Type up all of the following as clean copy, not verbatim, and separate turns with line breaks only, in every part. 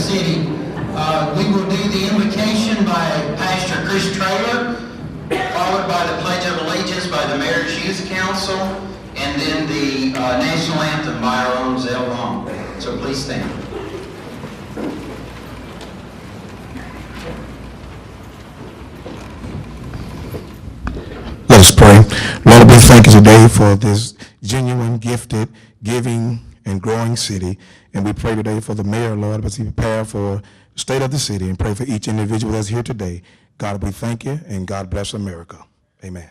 city. We will do the invocation by Pastor Chris Traylor, followed by the Pledge of Allegiance by the Mayor's Youth Council, and then the National Anthem by our own Zell Long. So please stand.
Let us pray. Lord, we thank you today for this genuine, gifted, giving, and growing city. And we pray today for the mayor, Lord, as he prepare for the state of the city, and pray for each individual that's here today. God, we thank you, and God bless America. Amen.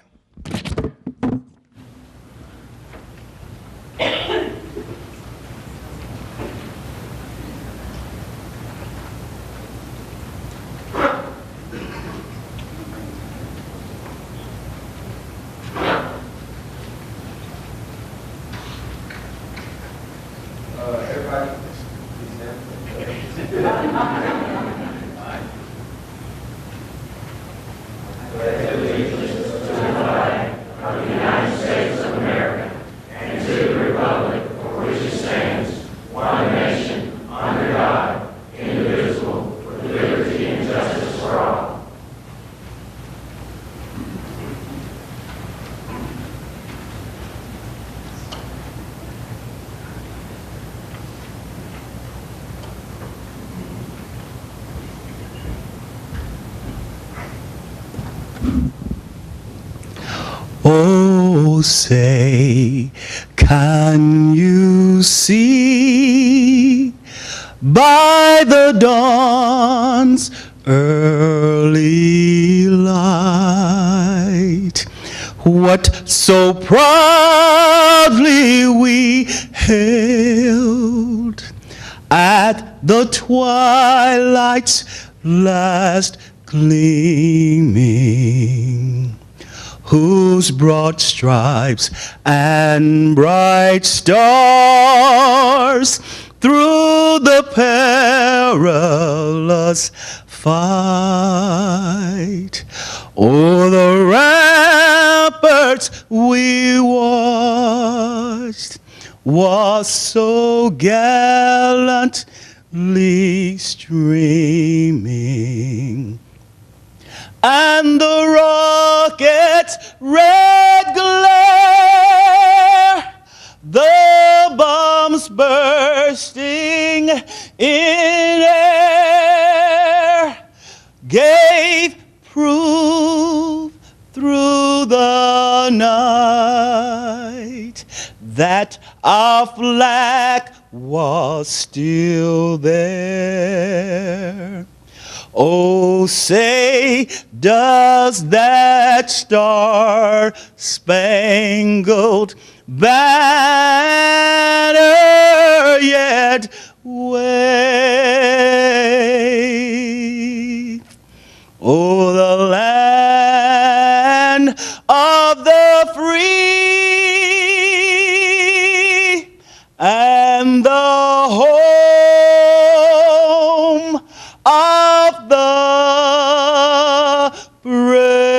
Oh, say, can you see by the dawn's early light what so proudly we hailed at the twilight's last gleaming, whose broad stripes and bright stars through the perilous fight o'er the ramparts we watched was so gallantly streaming. And the rocket's red glare, the bombs bursting in air, gave proof through the night that our flag was still there. Oh, say, does that star-spangled banner yet wave o'er the land of the free and the home of the brave?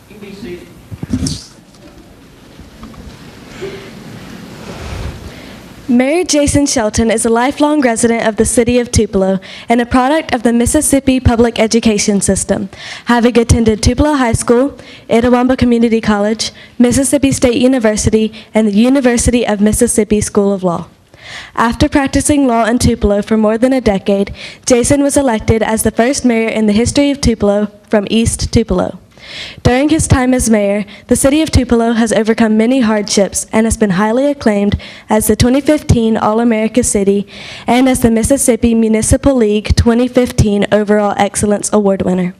You can be seated.
Mayor Jason Shelton is a lifelong resident of the city of Tupelo and a product of the Mississippi public education system, having attended Tupelo High School, Itawamba Community College, Mississippi State University, and the University of Mississippi School of Law. After practicing law in Tupelo for more than a decade, Jason was elected as the first mayor in the history of Tupelo from East Tupelo. During his time as mayor, the city of Tupelo has overcome many hardships and has been highly acclaimed as the 2015 All-America City and as the Mississippi Municipal League 2015 Overall Excellence Award winner.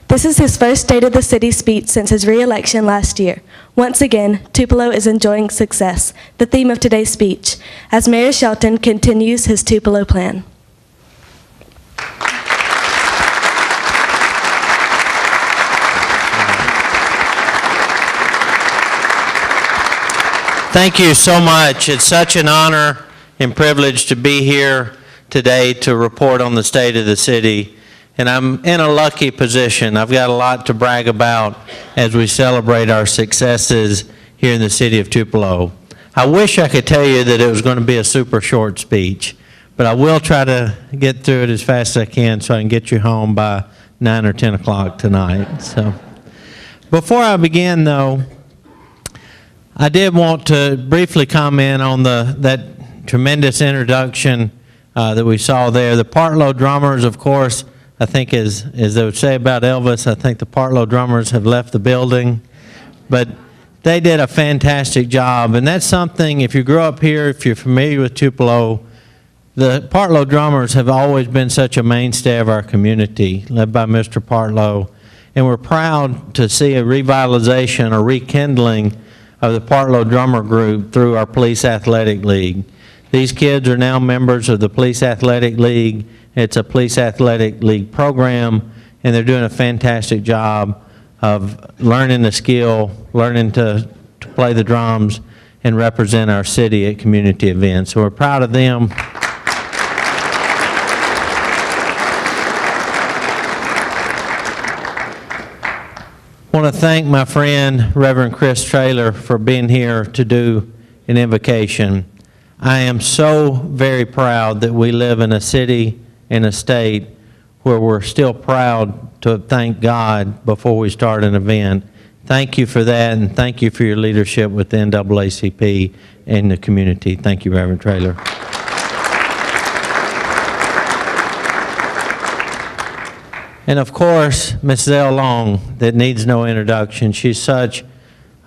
This is his first State of the City speech since his re-election last year. Once again, Tupelo is enjoying success, the theme of today's speech, as Mayor Shelton continues his Tupelo plan.
Thank you so much. It's such an honor and privilege to be here today to report on the state of the city. And I'm in a lucky position. I've got a lot to brag about as we celebrate our successes here in the city of Tupelo. I wish I could tell you that it was going to be a super short speech, but I will try to get through it as fast as I can so I can get you home by 9 or 10 o'clock tonight. So, before I begin, though, I did want to briefly comment on that tremendous introduction that we saw there. The Partlow Drummers, of course, I think as they would say about Elvis, I think the Partlow Drummers have left the building, but they did a fantastic job. And that's something, if you grew up here, if you're familiar with Tupelo, the Partlow Drummers have always been such a mainstay of our community, led by Mr. Partlow. And we're proud to see a revitalization or rekindling of the Partlow Drummer Group through our Police Athletic League. These kids are now members of the Police Athletic League. It's a Police Athletic League program, and they're doing a fantastic job of learning the skill, learning to play the drums, and represent our city at community events. So we're proud of them. I want to thank my friend, Reverend Chris Traylor, for being here to do an invocation. I am so very proud that we live in a city and a state where we're still proud to thank God before we start an event. Thank you for that, and thank you for your leadership with the NAACP and the community. Thank you, Reverend Traylor. And of course, Ms. Zell Long, that needs no introduction. She's such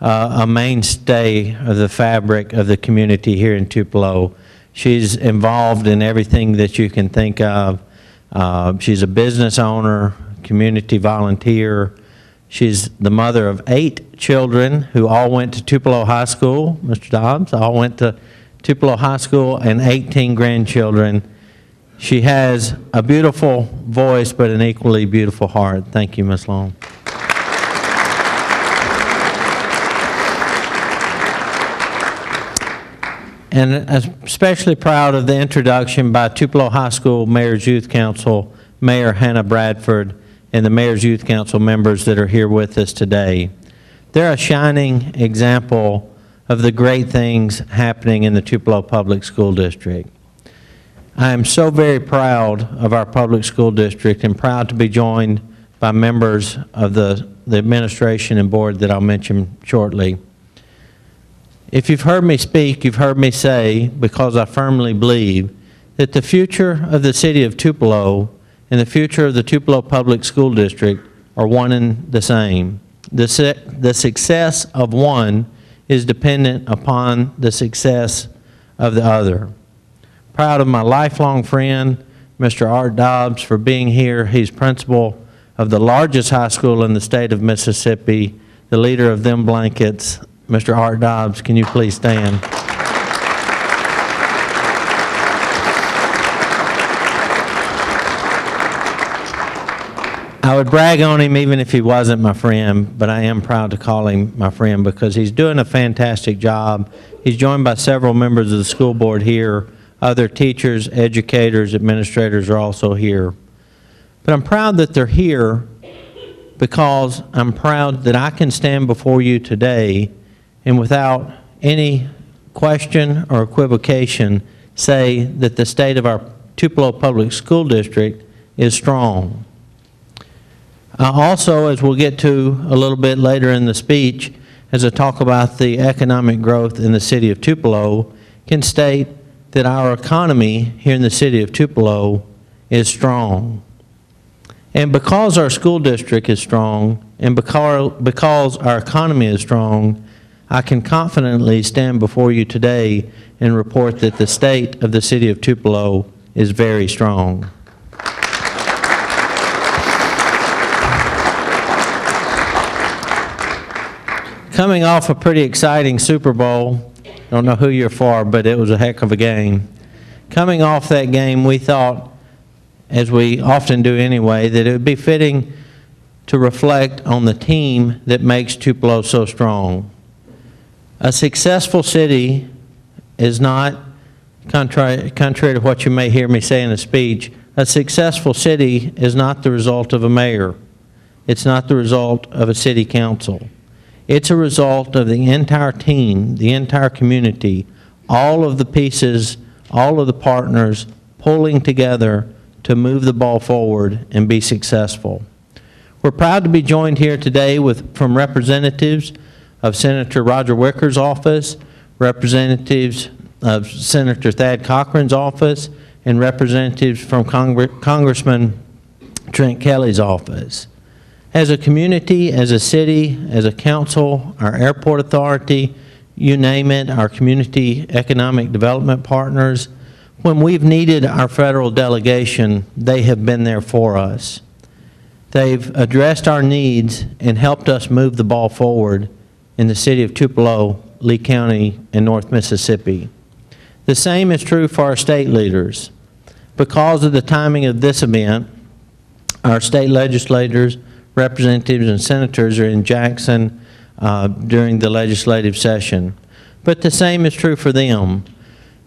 a mainstay of the fabric of the community here in Tupelo. She's involved in everything that you can think of. She's a business owner, community volunteer. She's the mother of 8 children who all went to Tupelo High School. Mr. Dobbs, all went to Tupelo High School, and 18 grandchildren. She has a beautiful voice, but an equally beautiful heart. Thank you, Ms. Long. And I'm especially proud of the introduction by Tupelo High School Mayor's Youth Council, Mayor Hannah Bradford, and the Mayor's Youth Council members that are here with us today. They're a shining example of the great things happening in the Tupelo Public School District. I am so very proud of our public school district and proud to be joined by members of the administration and board that I'll mention shortly. If you've heard me speak, you've heard me say, because I firmly believe, that the future of the city of Tupelo and the future of the Tupelo Public School District are one and the same. The success of one is dependent upon the success of the other. Proud of my lifelong friend, Mr. Art Dobbs, for being here. He's principal of the largest high school in the state of Mississippi, the leader of them blankets. Mr. Art Dobbs, can you please stand? I would brag on him even if he wasn't my friend, but I am proud to call him my friend because he's doing a fantastic job. He's joined by several members of the school board here. Other teachers, educators, administrators are also here. But I'm proud that they're here because I'm proud that I can stand before you today and without any question or equivocation say that the state of our Tupelo Public School District is strong. Also, as we'll get to a little bit later in the speech, as I talk about the economic growth in the city of Tupelo, can state that our economy here in the city of Tupelo is strong. And because our school district is strong, and because our economy is strong, I can confidently stand before you today and report that the state of the city of Tupelo is very strong. Coming off a pretty exciting Super Bowl, I don't know who you're for, but it was a heck of a game. Coming off that game, we thought, as we often do anyway, that it would be fitting to reflect on the team that makes Tupelo so strong. A successful city is not contrary to what you may hear me say in a speech, a successful city is not the result of a mayor. It's not the result of a city council. It's a result of the entire team, the entire community, all of the pieces, all of the partners pulling together to move the ball forward and be successful. We're proud to be joined here today from representatives of Senator Roger Wicker's office, representatives of Senator Thad Cochran's office, and representatives from Congressman Trent Kelly's office. As a community, as a city, as a council, our airport authority, you name it, our community economic development partners, when we've needed our federal delegation, they have been there for us. They've addressed our needs and helped us move the ball forward in the city of Tupelo, Lee County, and North Mississippi. The same is true for our state leaders. Because of the timing of this event, our state legislators, representatives, and senators are in Jackson during the legislative session. But the same is true for them.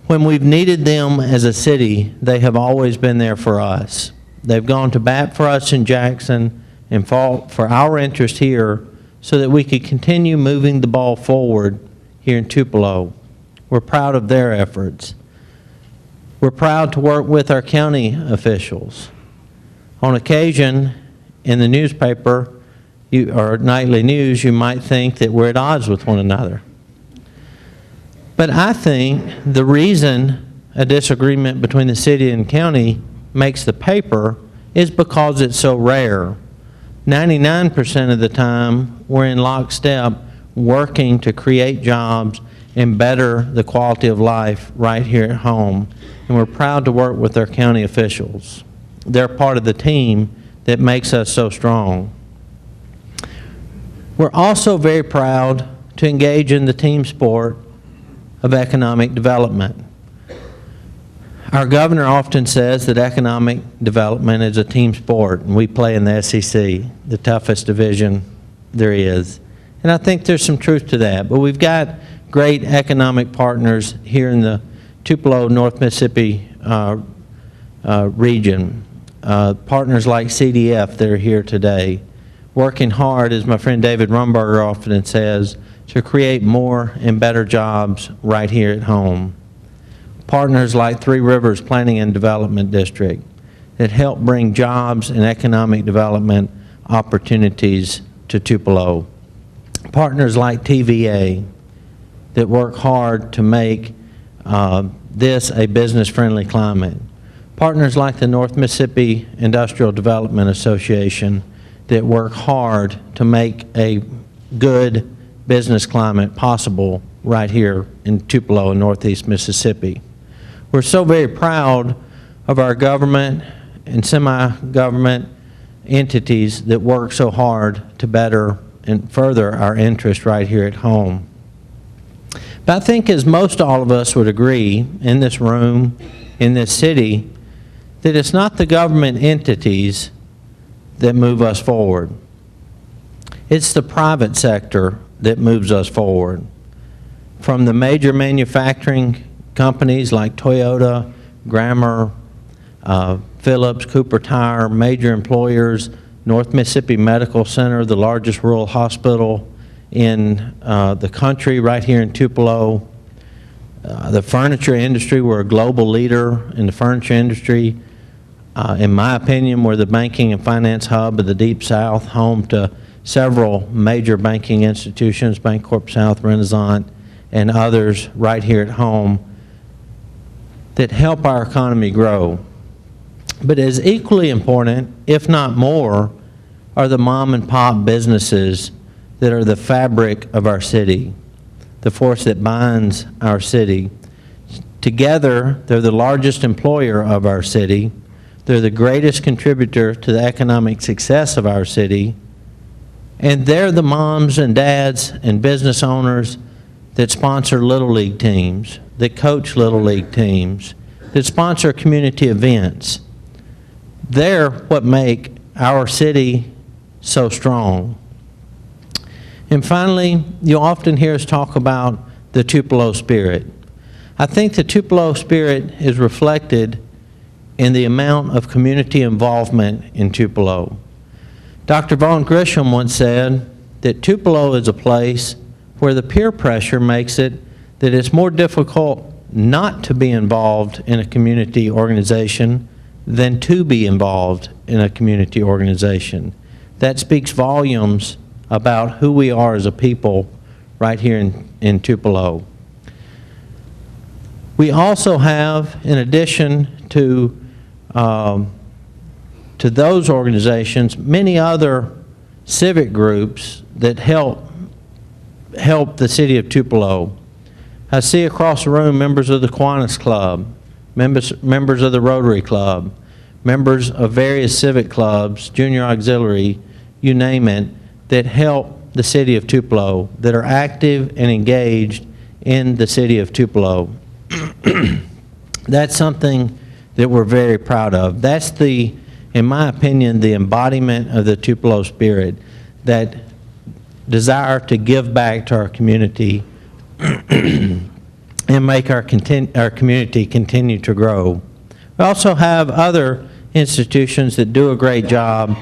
When we've needed them as a city, they have always been there for us. They've gone to bat for us in Jackson and fought for our interest here so that we could continue moving the ball forward here in Tupelo. We're proud of their efforts. We're proud to work with our county officials. On occasion, in the newspaper or nightly news, you might think that we're at odds with one another. But I think the reason a disagreement between the city and county makes the paper is because it's so rare. 99% of the time, we're in lockstep working to create jobs and better the quality of life right here at home. And we're proud to work with our county officials. They're part of the team that makes us so strong. We're also very proud to engage in the team sport of economic development. Our governor often says that economic development is a team sport, and we play in the SEC, the toughest division there is. And I think there's some truth to that. But we've got great economic partners here in the Tupelo, North Mississippi region. Partners like CDF that are here today, working hard, as my friend David Rumberger often says, to create more and better jobs right here at home. Partners like Three Rivers Planning and Development District that help bring jobs and economic development opportunities to Tupelo. Partners like TVA that work hard to make this a business-friendly climate. Partners like the North Mississippi Industrial Development Association that work hard to make a good business climate possible right here in Tupelo and Northeast Mississippi. We're so very proud of our government and semi-government entities that work so hard to better and further our interest right here at home. But I think, as most all of us would agree in this room, in this city, that it's not the government entities that move us forward. It's the private sector that moves us forward. From the major manufacturing companies like Toyota, Grammer, Phillips, Cooper Tire, major employers, North Mississippi Medical Center, the largest rural hospital in the country right here in Tupelo. The furniture industry, we're a global leader in the furniture industry. In my opinion, we're the banking and finance hub of the Deep South, home to several major banking institutions, Bancorp South, Renaissance, and others right here at home that help our economy grow. But as equally important, if not more, are the mom and pop businesses that are the fabric of our city, the force that binds our city. Together, they're the largest employer of our city. They're the greatest contributor to the economic success of our city. And they're the moms and dads and business owners that sponsor Little League teams, that coach Little League teams, that sponsor community events. They're what make our city so strong. And finally, you often hear us talk about the Tupelo spirit. I think the Tupelo spirit is reflected in the amount of community involvement in Tupelo. Dr. Vaughn Grisham once said that Tupelo is a place where the peer pressure makes it that it's more difficult not to be involved in a community organization than to be involved in a community organization. That speaks volumes about who we are as a people right here in Tupelo. We also have, in addition to those organizations, many other civic groups that help the city of Tupelo. I see across the room members of the Kiwanis Club, members of the Rotary Club, members of various civic clubs, junior auxiliary, you name it, that help the city of Tupelo, that are active and engaged in the city of Tupelo. That's something that we're very proud of. That's the, in my opinion, the embodiment of the Tupelo spirit, that desire to give back to our community and make our community continue to grow. We also have other institutions that do a great job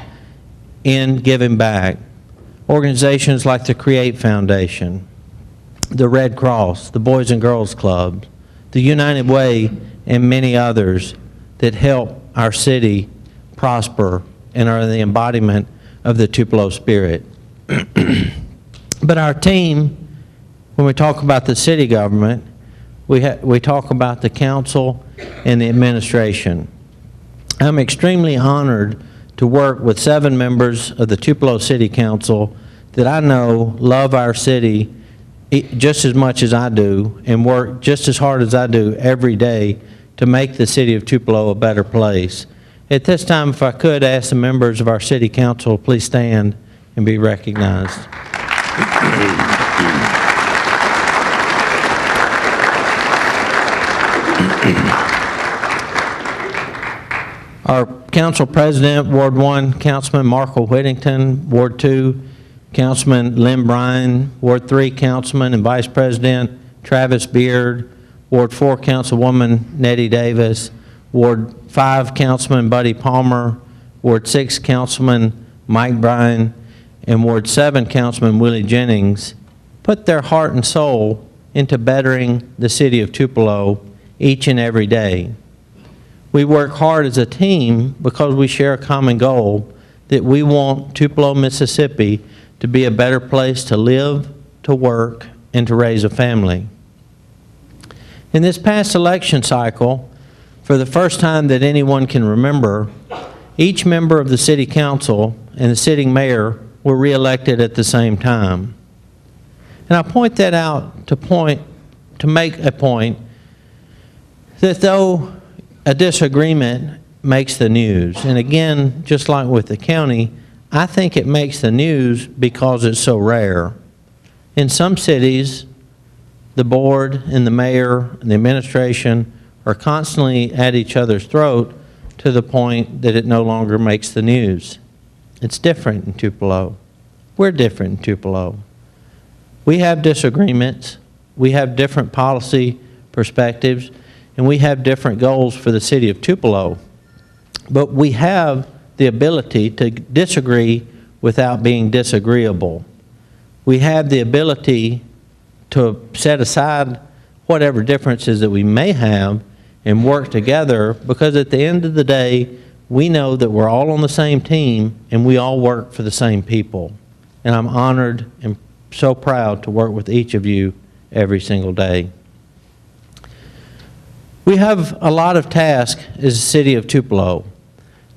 in giving back. Organizations like the Create Foundation, the Red Cross, the Boys and Girls Club, the United Way, and many others that help our city prosper and are the embodiment of the Tupelo spirit. But our team, when we talk about the city government, we talk about the council and the administration. I'm extremely honored to work with 7 members of the Tupelo City Council that I know love our city just as much as I do and work just as hard as I do every day to make the city of Tupelo a better place. At this time, if I could ask the members of our city council, please stand and be recognized. Our council president, Ward 1, Councilman Markle Whittington, Ward 2, Councilman Lynn Bryan, Ward 3, Councilman and Vice President Travis Beard, Ward 4, Councilwoman Nettie Davis, Ward 5, Councilman Buddy Palmer, Ward 6, Councilman Mike Bryan, and Ward 7, Councilman Willie Jennings, put their heart and soul into bettering the city of Tupelo each and every day. We work hard as a team because we share a common goal that we want Tupelo, Mississippi to be a better place to live, to work, and to raise a family. In this past election cycle, for the first time that anyone can remember, each member of the city council and the sitting mayor were reelected at the same time. And I point that out to make a point that though a disagreement makes the news, and again, just like with the county, I think it makes the news because it's so rare. In some cities, the board and the mayor and the administration are constantly at each other's throat to the point that it no longer makes the news. It's different in Tupelo. We're different in Tupelo. We have disagreements, we have different policy perspectives, and we have different goals for the city of Tupelo. But we have the ability to disagree without being disagreeable. We have the ability to set aside whatever differences that we may have and work together, because at the end of the day, we know that we're all on the same team and we all work for the same people. And I'm honored and so proud to work with each of you every single day. We have a lot of tasks as the city of Tupelo.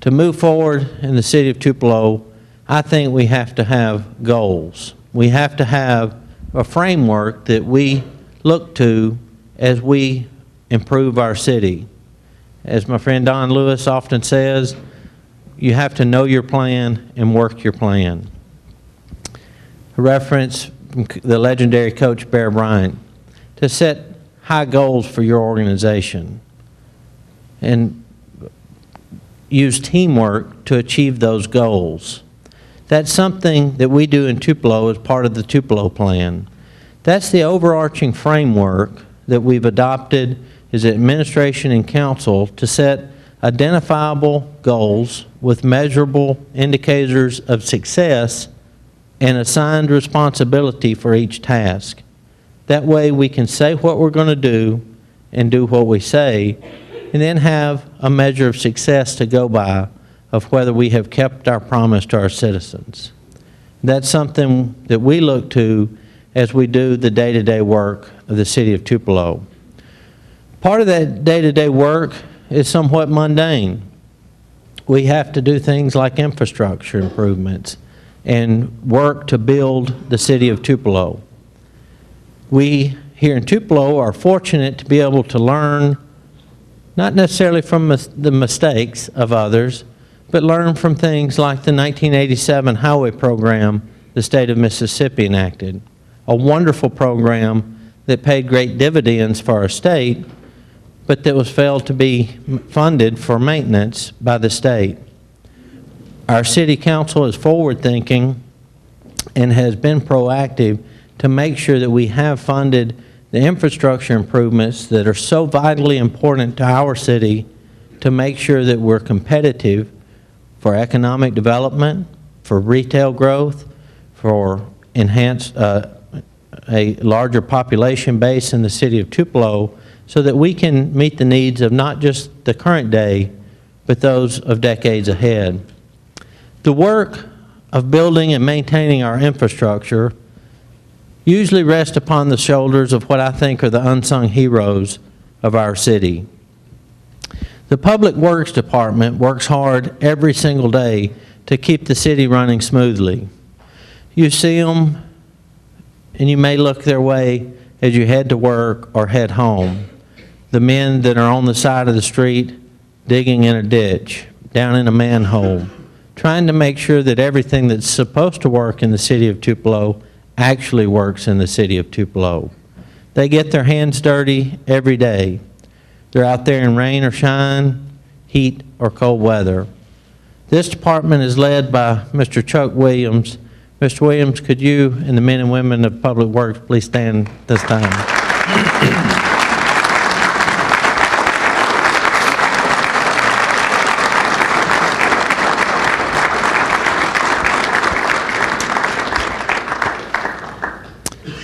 To move forward in the city of Tupelo, I think we have to have goals. We have to have a framework that we look to as we improve our city. As my friend Don Lewis often says, you have to know your plan and work your plan. A reference from the legendary coach Bear Bryant, to set high goals for your organization and use teamwork to achieve those goals. That's something that we do in Tupelo as part of the Tupelo plan. That's the overarching framework that we've adopted is administration and council to set identifiable goals with measurable indicators of success and assigned responsibility for each task. That way we can say what we're going to do and do what we say, and then have a measure of success to go by of whether we have kept our promise to our citizens. That's something that we look to as we do the day-to-day work of the city of Tupelo. Part of that day-to-day work is somewhat mundane. We have to do things like infrastructure improvements and work to build the city of Tupelo. We here in Tupelo are fortunate to be able to learn, not necessarily from the mistakes of others, but learn from things like the 1987 highway program the state of Mississippi enacted, a wonderful program that paid great dividends for our state, but that was failed to be funded for maintenance by the state. Our city council is forward-thinking and has been proactive to make sure that we have funded the infrastructure improvements that are so vitally important to our city to make sure that we're competitive for economic development, for retail growth, for enhanced a larger population base in the city of Tupelo, so that we can meet the needs of not just the current day, but those of decades ahead. The work of building and maintaining our infrastructure usually rests upon the shoulders of what I think are the unsung heroes of our city. The Public Works Department works hard every single day to keep the city running smoothly. You see them, and you may look their way as you head to work or head home. The men that are on the side of the street digging in a ditch, down in a manhole, trying to make sure that everything that's supposed to work in the city of Tupelo actually works in the city of Tupelo. They get their hands dirty every day. They're out there in rain or shine, heat or cold weather. This department is led by Mr. Chuck Williams. Mr. Williams, could you and the men and women of Public Works please stand this time?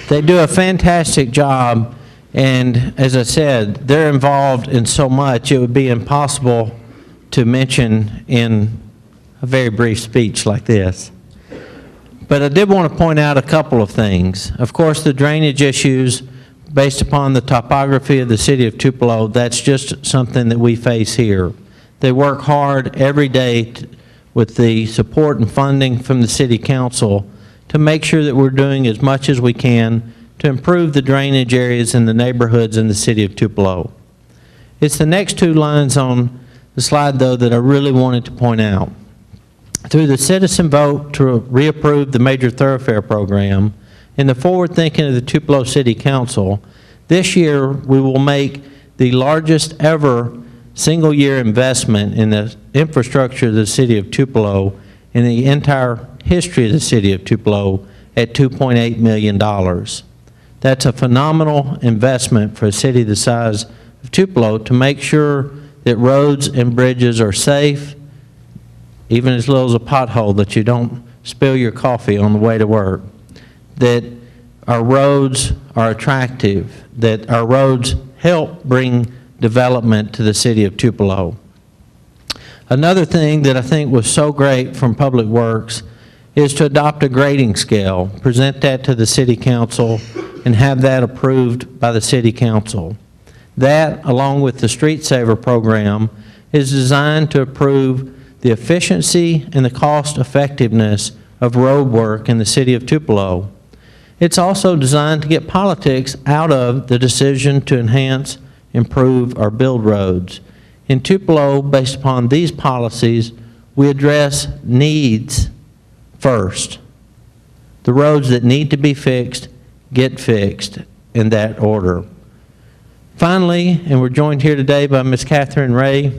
They do a fantastic job, and as I said, they're involved in so much it would be impossible to mention in a very brief speech like this. But I did want to point out a couple of things. Of course, the drainage issues based upon the topography of the city of Tupelo, that's just something that we face here. They work hard every day with the support and funding from the city council to make sure that we're doing as much as we can to improve the drainage areas in the neighborhoods in the city of Tupelo. It's the next two lines on the slide, though, that I really wanted to point out. Through the citizen vote to reapprove the Major Thoroughfare Program and the forward thinking of the Tupelo City Council, this year we will make the largest ever single-year investment in the infrastructure of the city of Tupelo in the entire history of the city of Tupelo at $2.8 million. That's a phenomenal investment for a city the size of Tupelo to make sure that roads and bridges are safe, even as little as a pothole, that you don't spill your coffee on the way to work, that our roads are attractive, that our roads help bring development to the city of Tupelo. Another thing that I think was so great from Public Works is to adopt a grading scale, present that to the city council, and have that approved by the city council. That, along with the Street Saver program, is designed to improve the efficiency and the cost effectiveness of road work in the city of Tupelo. It's also designed to get politics out of the decision to enhance, improve, or build roads. In Tupelo, based upon these policies, we address needs first. The roads that need to be fixed get fixed in that order. Finally, and we're joined here today by Ms. Catherine Ray,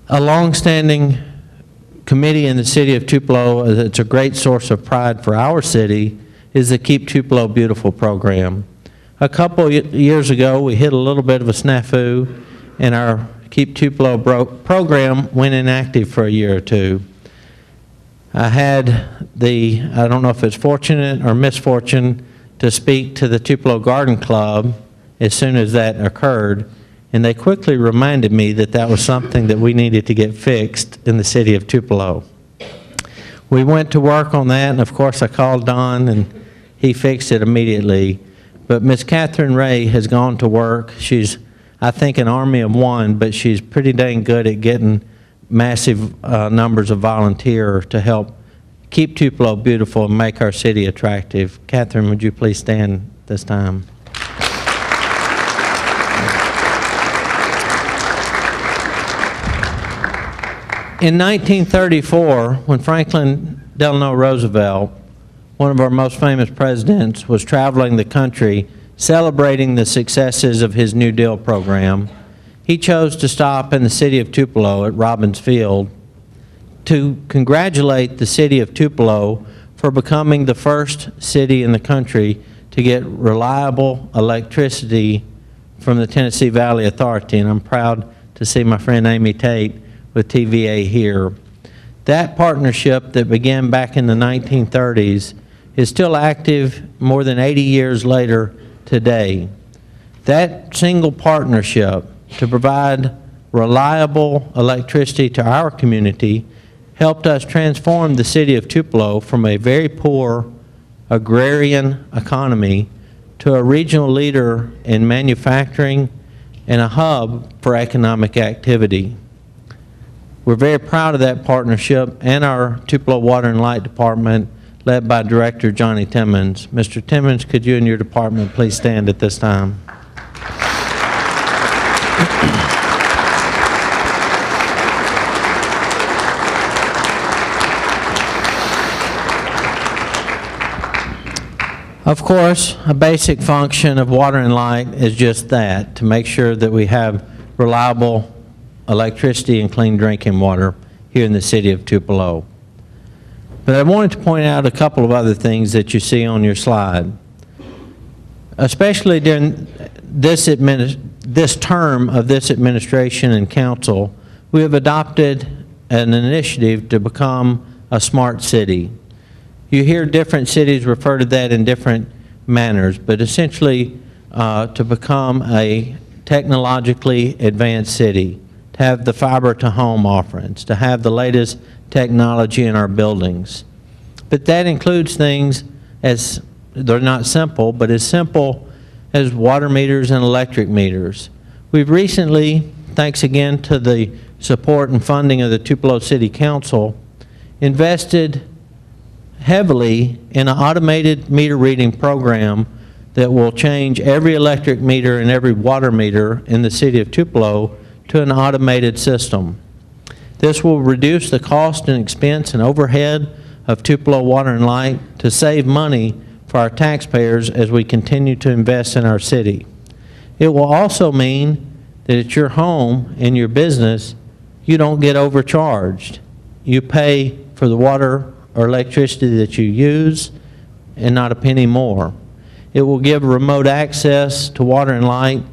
a long-standing committee in the city of Tupelo that's a great source of pride for our city is the Keep Tupelo Beautiful program. A couple years ago, we hit a little bit of a snafu, and our Keep Tupelo program went inactive for a year or two. I had I don't know if it's fortunate or misfortune, to speak to the Tupelo Garden Club as soon as that occurred, and they quickly reminded me that that was something that we needed to get fixed in the city of Tupelo. We went to work on that, and of course I called Don, and he fixed it immediately. But Miss Catherine Ray has gone to work. She's, I think, an army of one, but she's pretty dang good at getting massive numbers of volunteers to help keep Tupelo beautiful and make our city attractive. Catherine, would you please stand this time? In 1934, when Franklin Delano Roosevelt, one of our most famous presidents, was traveling the country celebrating the successes of his New Deal program, he chose to stop in the city of Tupelo at Robbins Field to congratulate the city of Tupelo for becoming the first city in the country to get reliable electricity from the Tennessee Valley Authority. And I'm proud to see my friend Amy Tate with TVA here. That partnership that began back in the 1930s is still active more than 80 years later today. That single partnership to provide reliable electricity to our community helped us transform the city of Tupelo from a very poor agrarian economy to a regional leader in manufacturing and a hub for economic activity. We're very proud of that partnership and our Tupelo Water and Light Department, led by Director Johnny Timmons. Mr. Timmons, could you and your department please stand at this time? Of course, a basic function of water and light is just that, to make sure that we have reliable electricity and clean drinking water here in the city of Tupelo. But I wanted to point out a couple of other things that you see on your slide. Especially during this term of this administration and council, we have adopted an initiative to become a smart city. You hear different cities refer to that in different manners, but essentially to become a technologically advanced city, to have the fiber-to-home offerings, to have the latest technology in our buildings. But that includes things as, they're not simple, but as simple as water meters and electric meters. We've recently, thanks again to the support and funding of the Tupelo City Council, invested heavily in an automated meter reading program that will change every electric meter and every water meter in the city of Tupelo to an automated system. This will reduce the cost and expense and overhead of Tupelo Water and Light to save money for our taxpayers as we continue to invest in our city. It will also mean that at your home and your business, you don't get overcharged. You pay for the water or electricity that you use and not a penny more. It will give remote access to water and light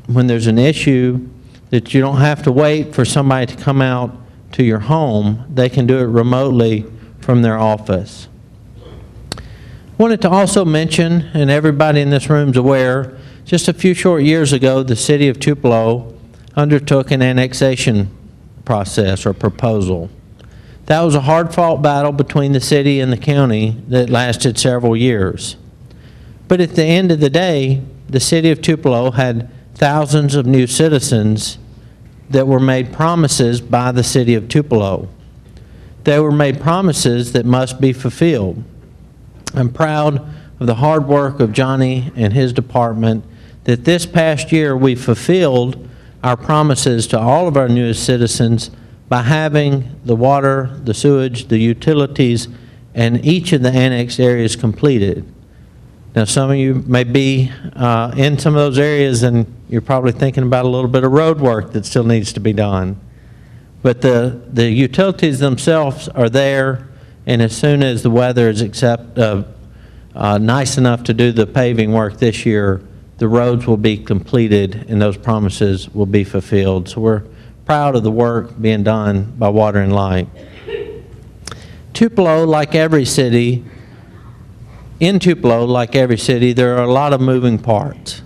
when there's an issue, that you don't have to wait for somebody to come out to your home. They can do it remotely from their office. Wanted to also mention, and everybody in this room is aware, just a few short years ago, the city of Tupelo undertook an annexation process or proposal. That was a hard-fought battle between the city and the county that lasted several years. But at the end of the day, the city of Tupelo had thousands of new citizens that were made promises by the city of Tupelo. They were made promises that must be fulfilled. I'm proud of the hard work of Johnny and his department that this past year we fulfilled our promises to all of our newest citizens by having the water, the sewage, the utilities, and each of the annexed areas completed. Now, some of you may be in some of those areas and you're probably thinking about a little bit of road work that still needs to be done. But the utilities themselves are there, and as soon as the weather is nice enough to do the paving work this year, the roads will be completed and those promises will be fulfilled. So we're proud of the work being done by Water and Light. Tupelo, like every city, in Tupelo, like every city, there are a lot of moving parts.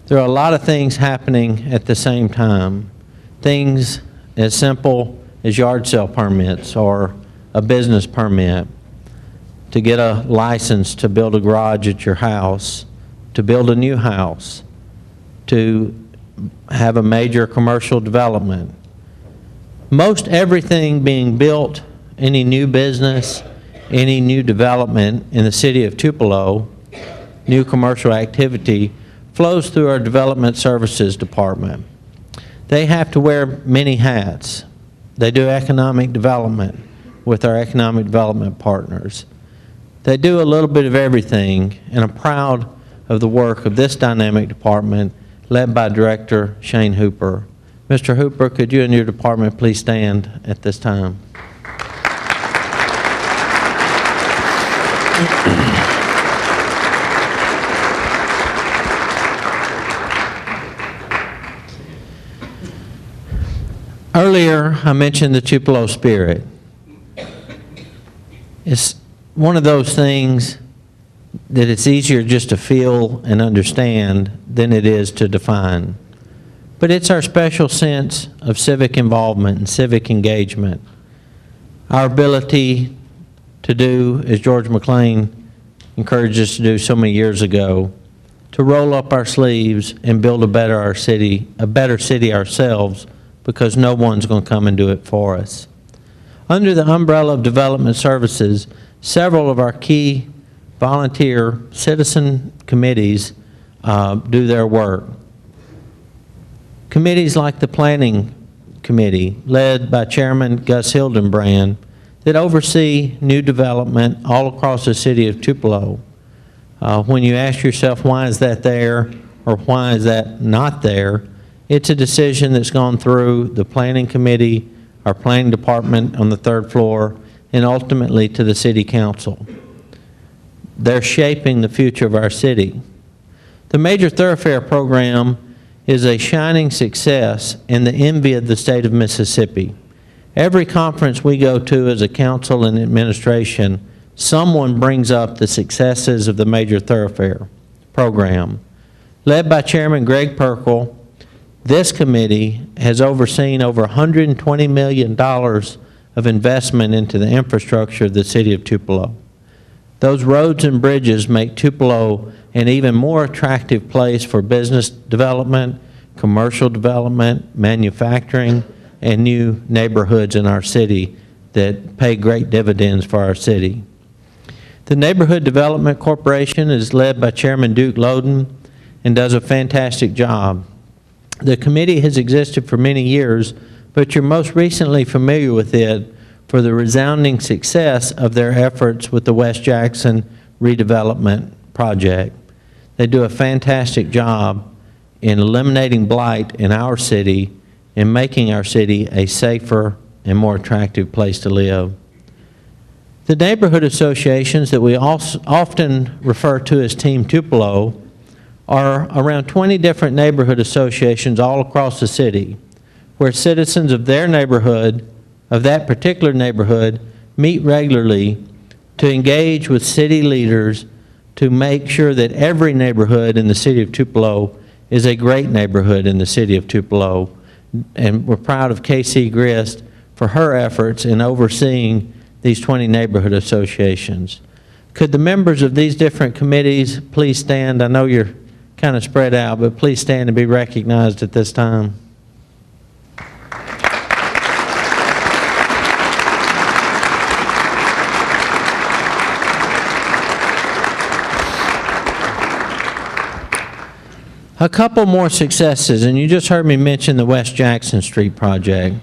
There are a lot of things happening at the same time. Things as simple as yard sale permits or a business permit, to get a license to build a garage at your house, to build a new house, to have a major commercial development. Most everything being built, any new business, any new development in the city of Tupelo, new commercial activity, flows through our Development Services Department. They have to wear many hats. They do economic development with our economic development partners. They do a little bit of everything, and I'm proud of the work of this dynamic department led by Director Shane Hooper. Mr. Hooper, could you and your department please stand at this time? Earlier, I mentioned the Tupelo spirit. It's one of those things that it's easier just to feel and understand than it is to define. But it's our special sense of civic involvement and civic engagement. Our ability to do, as George McLean encouraged us to do so many years ago, to roll up our sleeves and build a better city ourselves, because no one's going to come and do it for us. Under the umbrella of development services, several of our key volunteer citizen committees do their work. Committees like the Planning Committee, led by Chairman Gus Hildenbrand, that oversee new development all across the city of Tupelo. When you ask yourself, why is that there, or why is that not there, it's a decision that's gone through the Planning Committee, our Planning Department on the third floor, and ultimately to the City Council. They're shaping the future of our city. The Major Thoroughfare Program is a shining success and the envy of the state of Mississippi. Every conference we go to as a council and administration, someone brings up the successes of the Major Thoroughfare Program. Led by Chairman Greg Perkle, this committee has overseen over $120 million of investment into the infrastructure of the city of Tupelo. Those roads and bridges make Tupelo an even more attractive place for business development, commercial development, manufacturing, and new neighborhoods in our city that pay great dividends for our city. The Neighborhood Development Corporation is led by Chairman Duke Loden and does a fantastic job. The committee has existed for many years, but you're most recently familiar with it for the resounding success of their efforts with the West Jackson redevelopment project. They do a fantastic job in eliminating blight in our city and making our city a safer and more attractive place to live. The neighborhood associations that we often refer to as Team Tupelo are around 20 different neighborhood associations all across the city, where citizens of their neighborhood, of that particular neighborhood, meet regularly to engage with city leaders to make sure that every neighborhood in the city of Tupelo is a great neighborhood in the city of Tupelo. And we're proud of K.C. Grist for her efforts in overseeing these 20 neighborhood associations. Could the members of these different committees please stand? I know you're kind of spread out, but please stand and be recognized at this time. A couple more successes, and you just heard me mention the West Jackson Street project.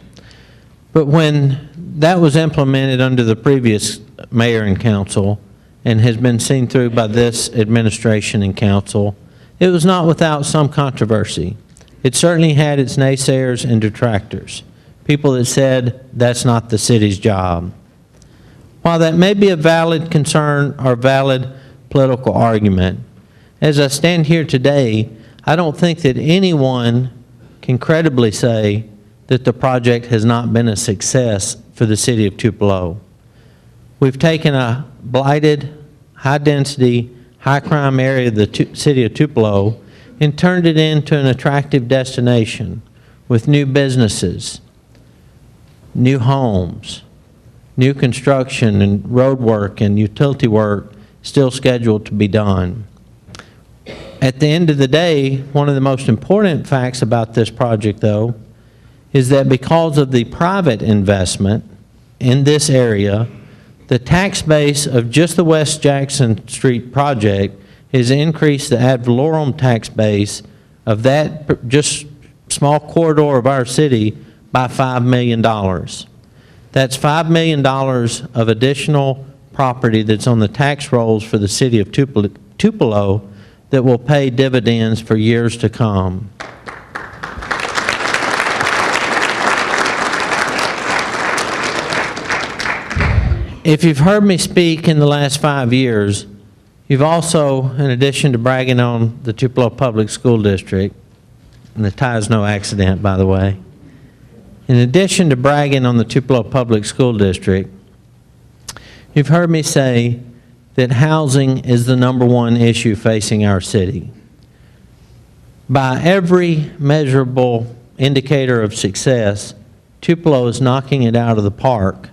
But when that was implemented under the previous mayor and council and has been seen through by this administration and council, it was not without some controversy. It certainly had its naysayers and detractors, people that said that's not the city's job. While that may be a valid concern or valid political argument. As I stand here today, I don't think that anyone can credibly say that the project has not been a success for the city of Tupelo. We've taken a blighted, high-density, high-crime area of the city of Tupelo and turned it into an attractive destination with new businesses, new homes, new construction and road work and utility work still scheduled to be done. At the end of the day, one of the most important facts about this project, though, is that because of the private investment in this area, the tax base of just the West Jackson Street project has increased the ad valorem tax base of that just small corridor of our city by $5 million. That's $5 million of additional property that's on the tax rolls for the city of Tupelo that will pay dividends for years to come. If you've heard me speak in the last 5 years, you've also, in addition to bragging on the Tupelo Public School District, and the tie is no accident, by the way, in addition to bragging on the Tupelo Public School District, you've heard me say that housing is the #1 issue facing our city. By every measurable indicator of success, Tupelo is knocking it out of the park,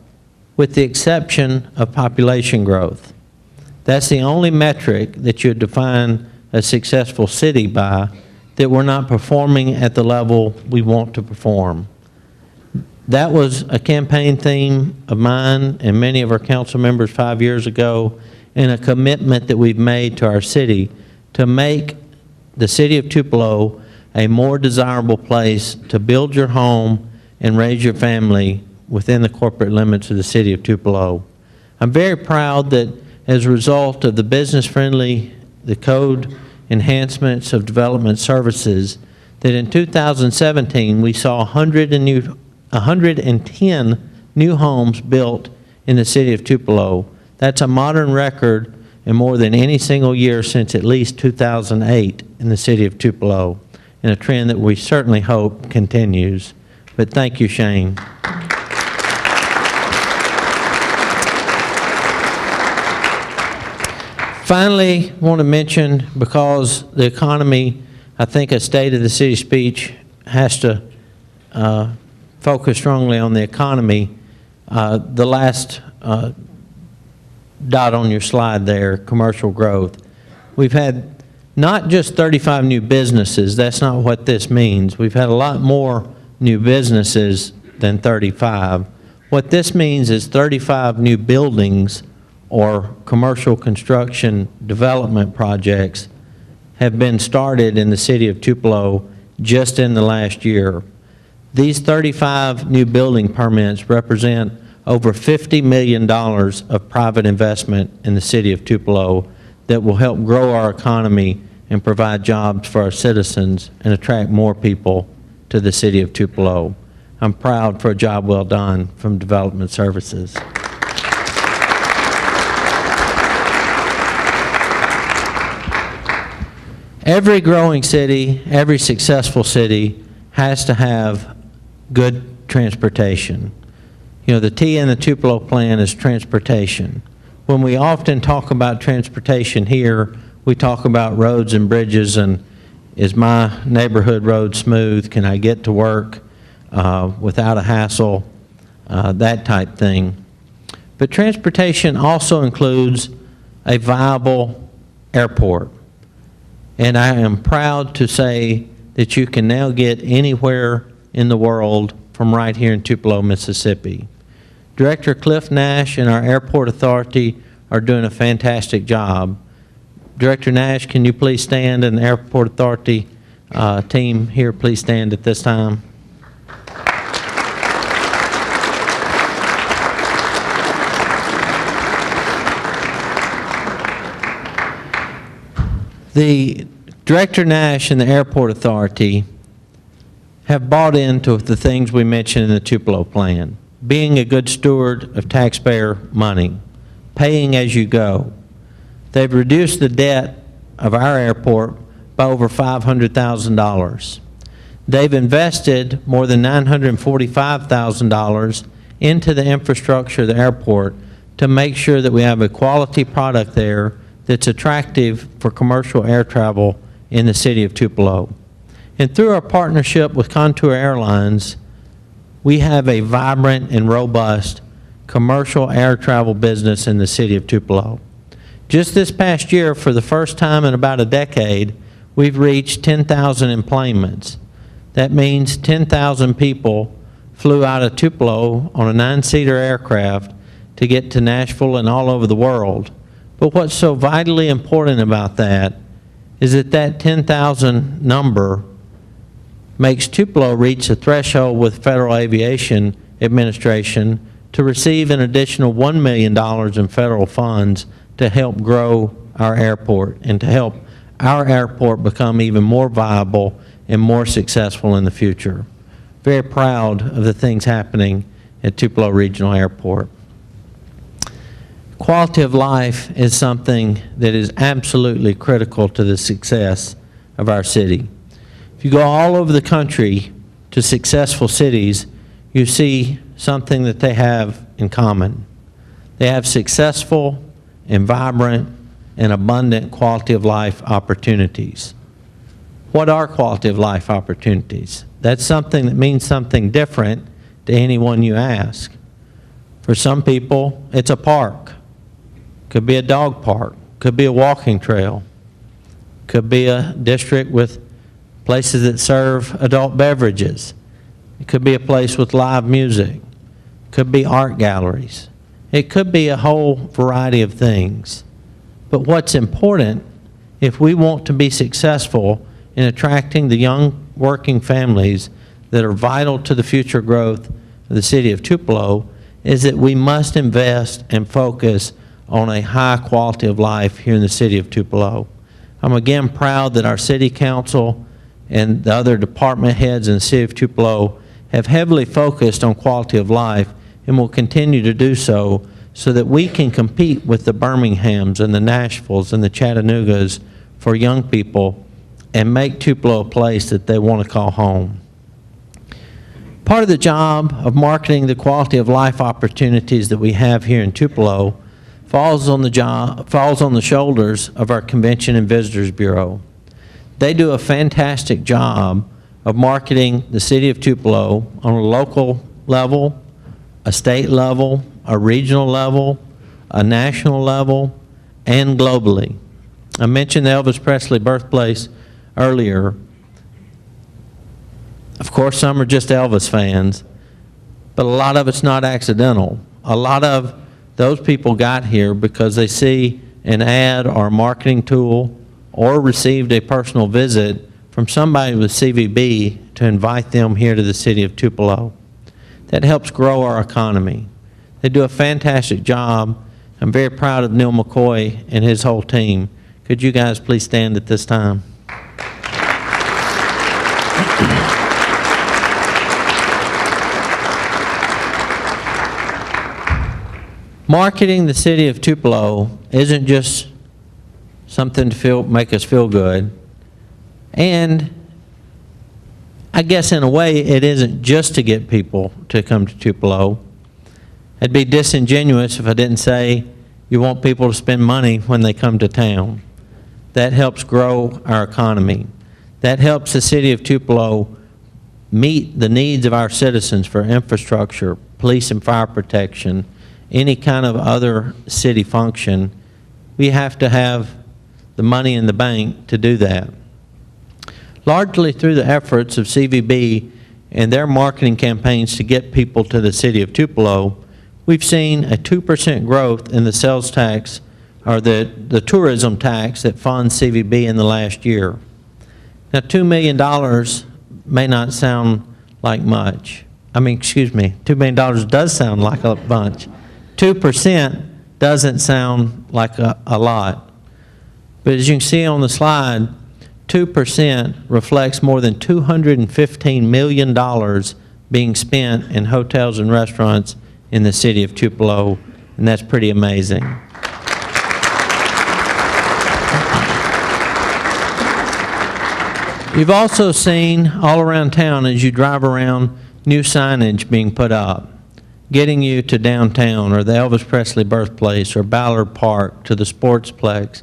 with the exception of population growth. That's the only metric that you define a successful city by, that we're not performing at the level we want to perform. That was a campaign theme of mine and many of our council members 5 years ago, and a commitment that we've made to our city to make the city of Tupelo a more desirable place to build your home and raise your family within the corporate limits of the city of Tupelo. I'm very proud that as a result of the business-friendly, the code enhancements of development services, that in 2017 we saw 110 new homes built in the city of Tupelo. That's a modern record in more than any single year since at least 2008 in the city of Tupelo, and a trend that we certainly hope continues. But thank you, Shane. Finally, I want to mention, because the economy, I think a State of the City speech has to focus strongly on the economy. The last dot on your slide there, commercial growth. We've had not just 35 new businesses, that's not what this means. We've had a lot more new businesses than 35. What this means is 35 new buildings or commercial construction development projects have been started in the city of Tupelo just in the last year. These 35 new building permits represent over $50 million of private investment in the city of Tupelo that will help grow our economy and provide jobs for our citizens and attract more people to the city of Tupelo. I'm proud for a job well done from Development Services. Every growing city, every successful city has to have good transportation. You know, the T in the Tupelo plan is transportation. When we often talk about transportation here, we talk about roads and bridges and is my neighborhood road smooth? Can I get to work without a hassle? That type thing. But transportation also includes a viable airport. And I am proud to say that you can now get anywhere in the world from right here in Tupelo, Mississippi. Director Cliff Nash and our airport authority are doing a fantastic job. Director Nash, can you please stand, and the airport authority team here, please stand at this time. The Director Nash and the Airport Authority have bought into the things we mentioned in the Tupelo plan. Being a good steward of taxpayer money, paying as you go, They've reduced the debt of our airport by over $500,000. They've invested more than $945,000 into the infrastructure of the airport to make sure that we have a quality product there that's attractive for commercial air travel in the city of Tupelo. And through our partnership with Contour Airlines, we have a vibrant and robust commercial air travel business in the city of Tupelo. Just this past year, for the first time in about a decade, we've reached 10,000 enplanements. That means 10,000 people flew out of Tupelo on a 9-seater aircraft to get to Nashville and all over the world. But what's so vitally important about that is that that 10,000 number makes Tupelo reach a threshold with Federal Aviation Administration to receive an additional $1 million in federal funds to help grow our airport and to help our airport become even more viable and more successful in the future. Very proud of the things happening at Tupelo Regional Airport. Quality of life is something that is absolutely critical to the success of our city. If you go all over the country to successful cities, you see something that they have in common. They have successful and vibrant and abundant quality of life opportunities. What are quality of life opportunities? That's something that means something different to anyone you ask. For some people, it's a park. Could be a dog park. Could be a walking trail. Could be a district with places that serve adult beverages. It could be a place with live music. Could be art galleries. It could be a whole variety of things. But what's important, if we want to be successful in attracting the young working families that are vital to the future growth of the city of Tupelo, is that we must invest and focus on a high quality of life here in the city of Tupelo. I'm again proud that our city council and the other department heads in the city of Tupelo have heavily focused on quality of life and will continue to do so that we can compete with the Birminghams and the Nashvilles and the Chattanoogas for young people and make Tupelo a place that they want to call home. Part of the job of marketing the quality of life opportunities that we have here in Tupelo falls on the shoulders of our Convention and Visitors Bureau. They do a fantastic job of marketing the city of Tupelo on a local level, a state level, a regional level, a national level, and globally. I mentioned the Elvis Presley birthplace earlier. Of course, some are just Elvis fans, but a lot of it's not accidental. A lot of those people got here because they see an ad or a marketing tool or received a personal visit from somebody with CVB to invite them here to the city of Tupelo. That helps grow our economy. They do a fantastic job. I'm very proud of Neil McCoy and his whole team. Could you guys please stand at this time? Marketing the city of Tupelo isn't just something to make us feel good. And I guess in a way it isn't just to get people to come to Tupelo. It'd be disingenuous if I didn't say you want people to spend money when they come to town. That helps grow our economy. That helps the city of Tupelo meet the needs of our citizens for infrastructure, police and fire protection, any kind of other city function. We have to have the money in the bank to do that. Largely through the efforts of CVB and their marketing campaigns to get people to the city of Tupelo, we've seen a 2% growth in the sales tax, or the tourism tax that funds CVB in the last year. Now, $2 million may not sound like much. $2 million does sound like a bunch. 2% doesn't sound like a lot. But as you can see on the slide, 2% reflects more than $215 million being spent in hotels and restaurants in the city of Tupelo, and that's pretty amazing. You've also seen all around town as you drive around new signage being put up, getting you to downtown or the Elvis Presley birthplace or Ballard Park to the Sportsplex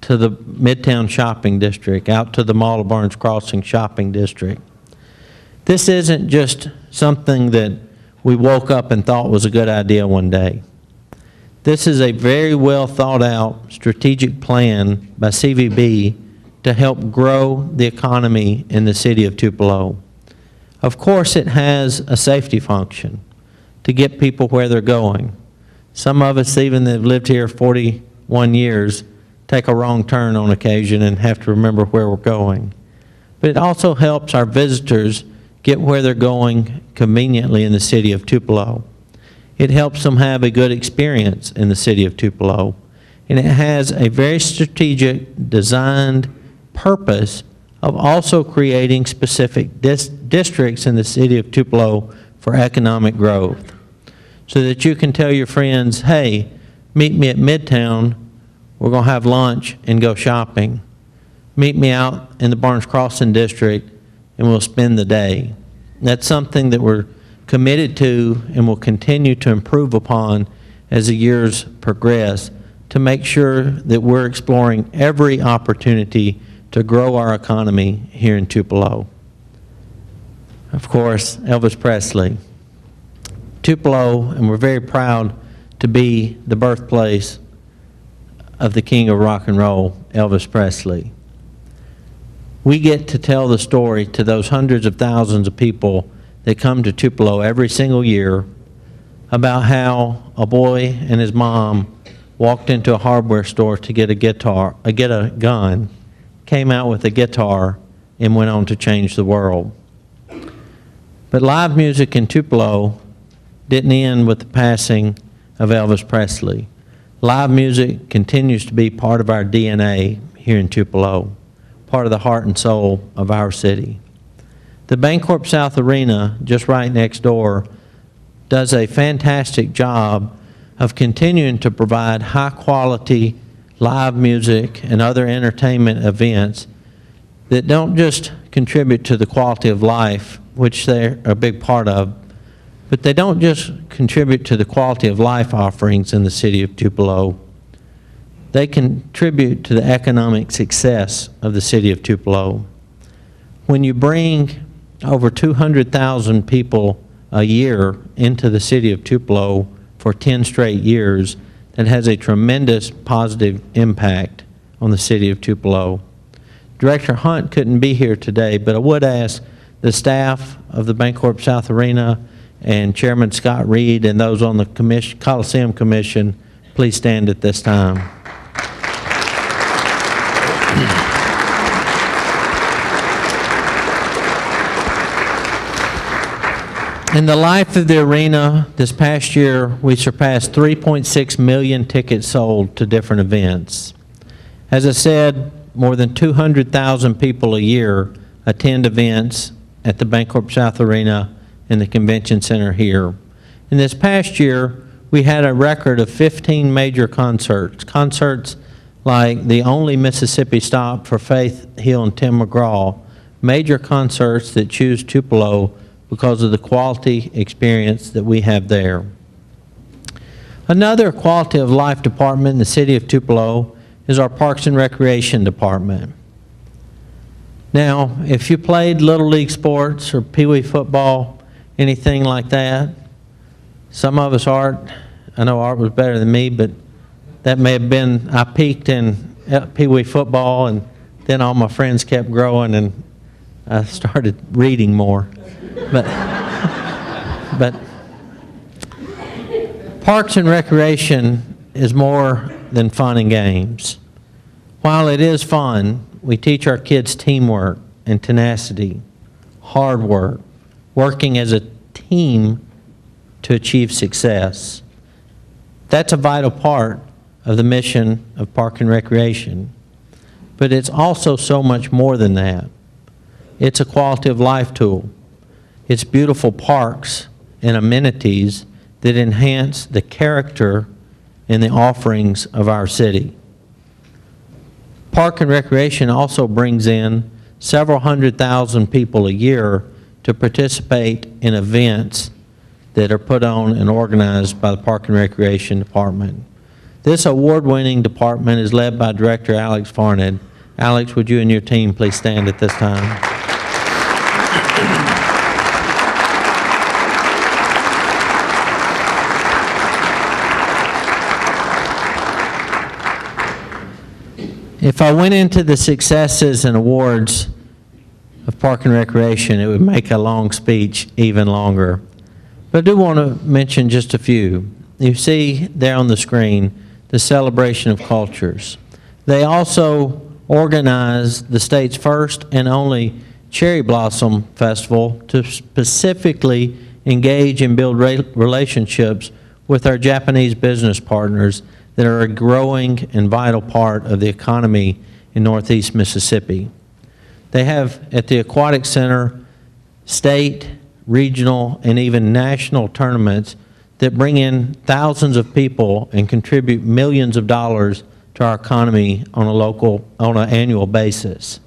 to the Midtown Shopping District, out to the Mall of Barnes Crossing Shopping District. This isn't just something that we woke up and thought was a good idea one day. This is a very well thought out strategic plan by CVB to help grow the economy in the city of Tupelo. Of course, it has a safety function to get people where they're going. Some of us, even that have lived here 41 years, take a wrong turn on occasion and have to remember where we're going. But it also helps our visitors get where they're going conveniently in the city of Tupelo. It helps them have a good experience in the city of Tupelo. And it has a very strategic, designed purpose of also creating specific districts in the city of Tupelo for economic growth, so that you can tell your friends, hey, meet me at Midtown, we're going to have lunch and go shopping. Meet me out in the Barnes Crossing District and we'll spend the day. That's something that we're committed to and will continue to improve upon as the years progress to make sure that we're exploring every opportunity to grow our economy here in Tupelo. Of course, Elvis Presley. Tupelo, and we're very proud to be the birthplace of the king of rock and roll, Elvis Presley. We get to tell the story to those hundreds of thousands of people that come to Tupelo every single year about how a boy and his mom walked into a hardware store to get a gun, came out with a guitar, and went on to change the world. But live music in Tupelo didn't end with the passing of Elvis Presley. Live music continues to be part of our DNA here in Tupelo, part of the heart and soul of our city. The Bancorp South Arena, just right next door, does a fantastic job of continuing to provide high-quality live music and other entertainment events that don't just contribute to the quality of life, which they're a big part of, but they don't just contribute to the quality of life offerings in the city of Tupelo. They contribute to the economic success of the city of Tupelo. When you bring over 200,000 people a year into the city of Tupelo for 10 straight years, that has a tremendous positive impact on the city of Tupelo. Director Hunt couldn't be here today, but I would ask the staff of the Bancorp South Arena and Chairman Scott Reed and those on the Coliseum Commission, please stand at this time. In the life of the arena, this past year, we surpassed 3.6 million tickets sold to different events. As I said, more than 200,000 people a year attend events at the Bancorp South Arena and the Convention Center here. In this past year, we had a record of 15 major concerts. Concerts like the only Mississippi stop for Faith Hill and Tim McGraw, major concerts that choose Tupelo because of the quality experience that we have there. Another quality of life department in the city of Tupelo is our Parks and Recreation Department. Now, if you played Little League sports or Pee Wee football, anything like that, some of us, Art, I know Art was better than me, but that may have been, I peaked in Pee Wee football, and then all my friends kept growing, and I started reading more. But Parks and Recreation is more than fun and games. While it is fun, we teach our kids teamwork and tenacity, hard work, working as a team to achieve success. That's a vital part of the mission of Park and Recreation. But it's also so much more than that. It's a quality of life tool. It's beautiful parks and amenities that enhance the character and the offerings of our city. Park and Recreation also brings in several 100,000 people a year to participate in events that are put on and organized by the Park and Recreation Department. This award-winning department is led by Director Alex Farned. Alex, would you and your team please stand at this time? If I went into the successes and awards of Park and Recreation, it would make a long speech even longer. But I do want to mention just a few. You see there on the screen the Celebration of Cultures. They also organized the state's first and only Cherry Blossom Festival to specifically engage and build relationships with our Japanese business partners that are a growing and vital part of the economy in Northeast Mississippi. They have at the Aquatic Center state, regional, and even national tournaments that bring in thousands of people and contribute millions of dollars to our economy on an annual basis.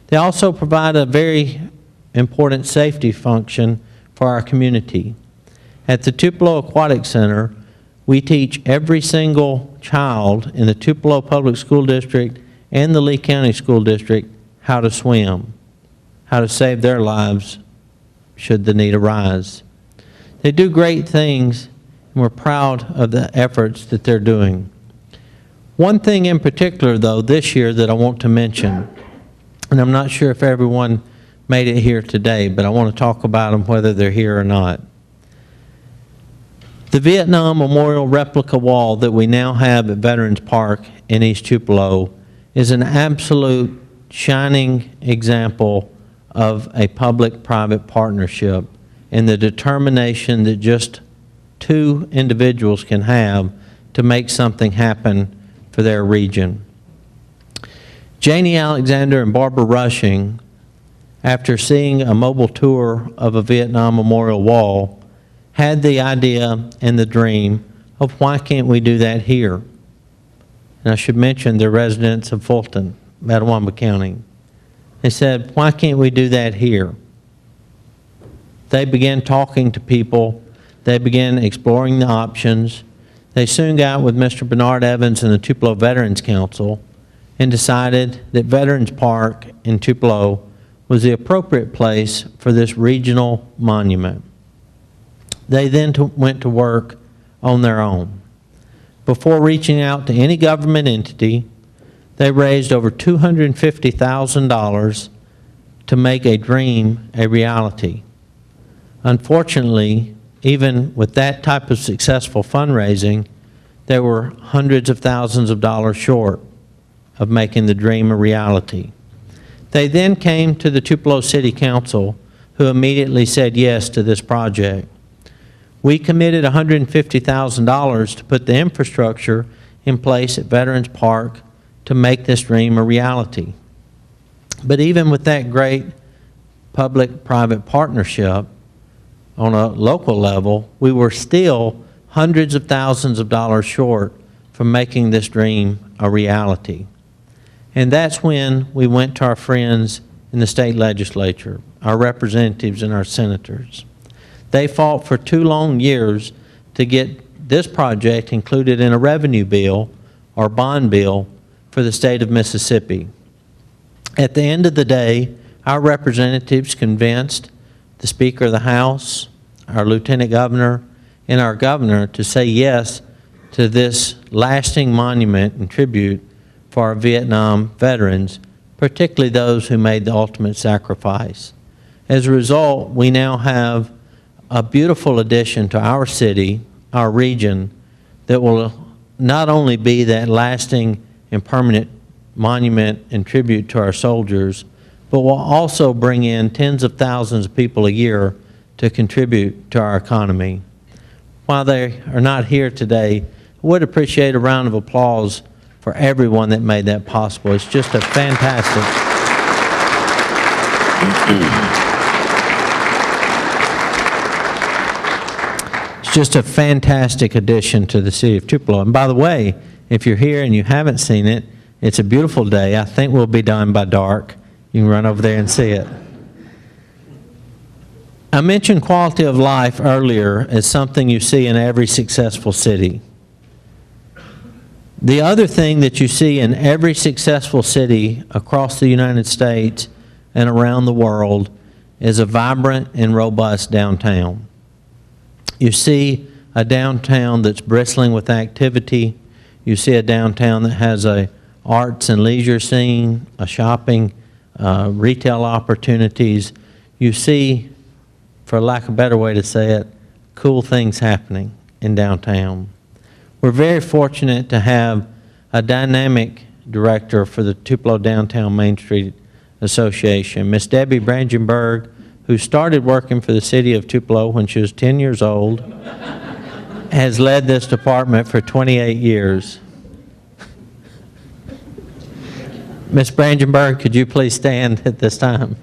They also provide a very important safety function for our community. At the Tupelo Aquatic Center, we teach every single child in the Tupelo Public School District and the Lee County School District how to swim, how to save their lives should the need arise. They do great things, and we're proud of the efforts that they're doing. One thing in particular, though, this year that I want to mention, and I'm not sure if everyone made it here today, but I want to talk about them whether they're here or not. The Vietnam Memorial replica wall that we now have at Veterans Park in East Tupelo is an absolute shining example of a public-private partnership and the determination that just two individuals can have to make something happen for their region. Janie Alexander and Barbara Rushing, after seeing a mobile tour of a Vietnam Memorial Wall, had the idea and the dream of why can't we do that here? And I should mention they're residents of Fulton, Mattawamba County. They said, why can't we do that here? They began talking to people. They began exploring the options. They soon got with Mr. Bernard Evans and the Tupelo Veterans Council and decided that Veterans Park in Tupelo was the appropriate place for this regional monument. They then went to work on their own. Before reaching out to any government entity, they raised over $250,000 to make a dream a reality. Unfortunately, even with that type of successful fundraising, they were hundreds of thousands of dollars short of making the dream a reality. They then came to the Tupelo City Council, who immediately said yes to this project. We committed $150,000 to put the infrastructure in place at Veterans Park to make this dream a reality. But even with that great public-private partnership on a local level, we were still hundreds of thousands of dollars short from making this dream a reality. And that's when we went to our friends in the state legislature, our representatives and our senators. They fought for 2 long years to get this project included in a revenue bill or bond bill for the state of Mississippi. At the end of the day, our representatives convinced the Speaker of the House, our Lieutenant Governor, and our Governor to say yes to this lasting monument and tribute for our Vietnam veterans, particularly those who made the ultimate sacrifice. As a result, we now have a beautiful addition to our city, our region, that will not only be that lasting and permanent monument and tribute to our soldiers, but will also bring in tens of thousands of people a year to contribute to our economy. While they are not here today, I would appreciate a round of applause for everyone that made that possible. It's just a fantastic. It's just a fantastic addition to the city of Tupelo. And by the way, if you're here and you haven't seen it, it's a beautiful day. I think we'll be done by dark. You can run over there and see it. I mentioned quality of life earlier as something you see in every successful city. The other thing that you see in every successful city across the United States and around the world is a vibrant and robust downtown. You see a downtown that's bristling with activity. You see a downtown that has a arts and leisure scene, a shopping, retail opportunities. You see, for lack of a better way to say it, cool things happening in downtown. We're very fortunate to have a dynamic director for the Tupelo Downtown Main Street Association, Miss Debbie Brandenburg, who started working for the city of Tupelo when she was 10 years old, has led this department for 28 years. Ms. Brandenburg, could you please stand at this time?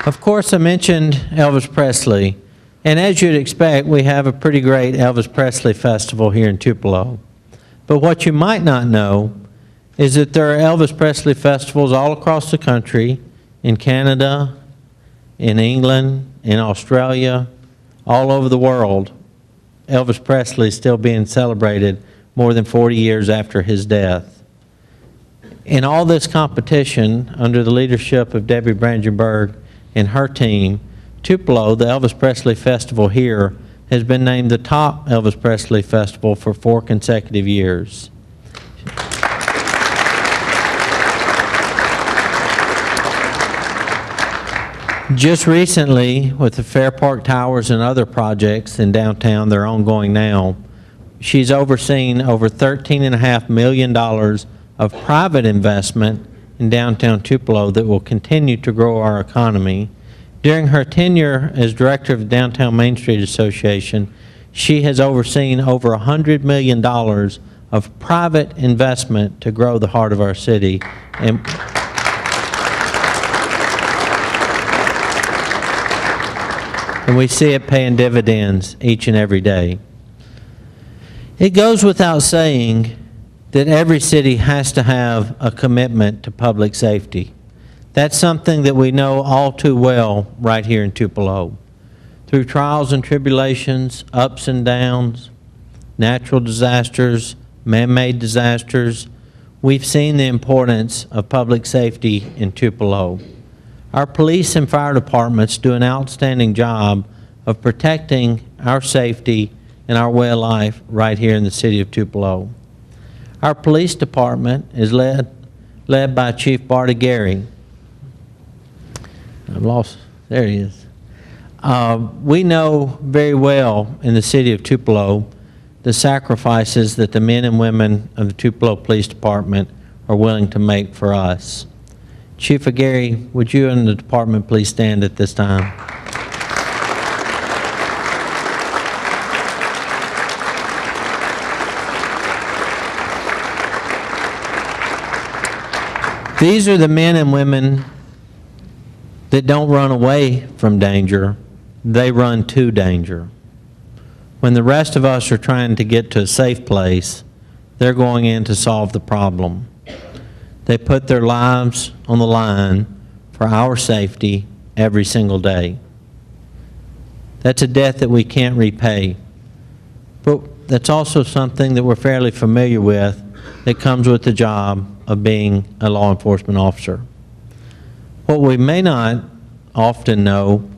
Of course, I mentioned Elvis Presley, and as you'd expect, we have a pretty great Elvis Presley festival here in Tupelo. But what you might not know is that there are Elvis Presley festivals all across the country, in Canada, in England, in Australia, all over the world. Elvis Presley is still being celebrated more than 40 years after his death. In all this competition, under the leadership of Debbie Brandenburg and her team, Tupelo, the Elvis Presley Festival here, has been named the top Elvis Presley Festival for 4 consecutive years. Just recently, with the Fair Park Towers and other projects in downtown, they're ongoing now, she's overseen over $13.5 million of private investment in downtown Tupelo that will continue to grow our economy. During her tenure as director of the Downtown Main Street Association, she has overseen over $100 million of private investment to grow the heart of our city. And we see it paying dividends each and every day. It goes without saying that every city has to have a commitment to public safety. That's something that we know all too well right here in Tupelo. Through trials and tribulations, ups and downs, natural disasters, man-made disasters, we've seen the importance of public safety in Tupelo. Our police and fire departments do an outstanding job of protecting our safety and our way of life right here in the city of Tupelo. Our police department is led by Chief Barty Gary. There he is. We know very well in the city of Tupelo the sacrifices that the men and women of the Tupelo Police Department are willing to make for us. Chief Gary, would you and the department please stand at this time? These are the men and women that don't run away from danger, they run to danger. When the rest of us are trying to get to a safe place, they're going in to solve the problem. They put their lives on the line for our safety every single day. That's a debt that we can't repay. But that's also something that we're fairly familiar with that comes with the job of being a law enforcement officer. What we may not often know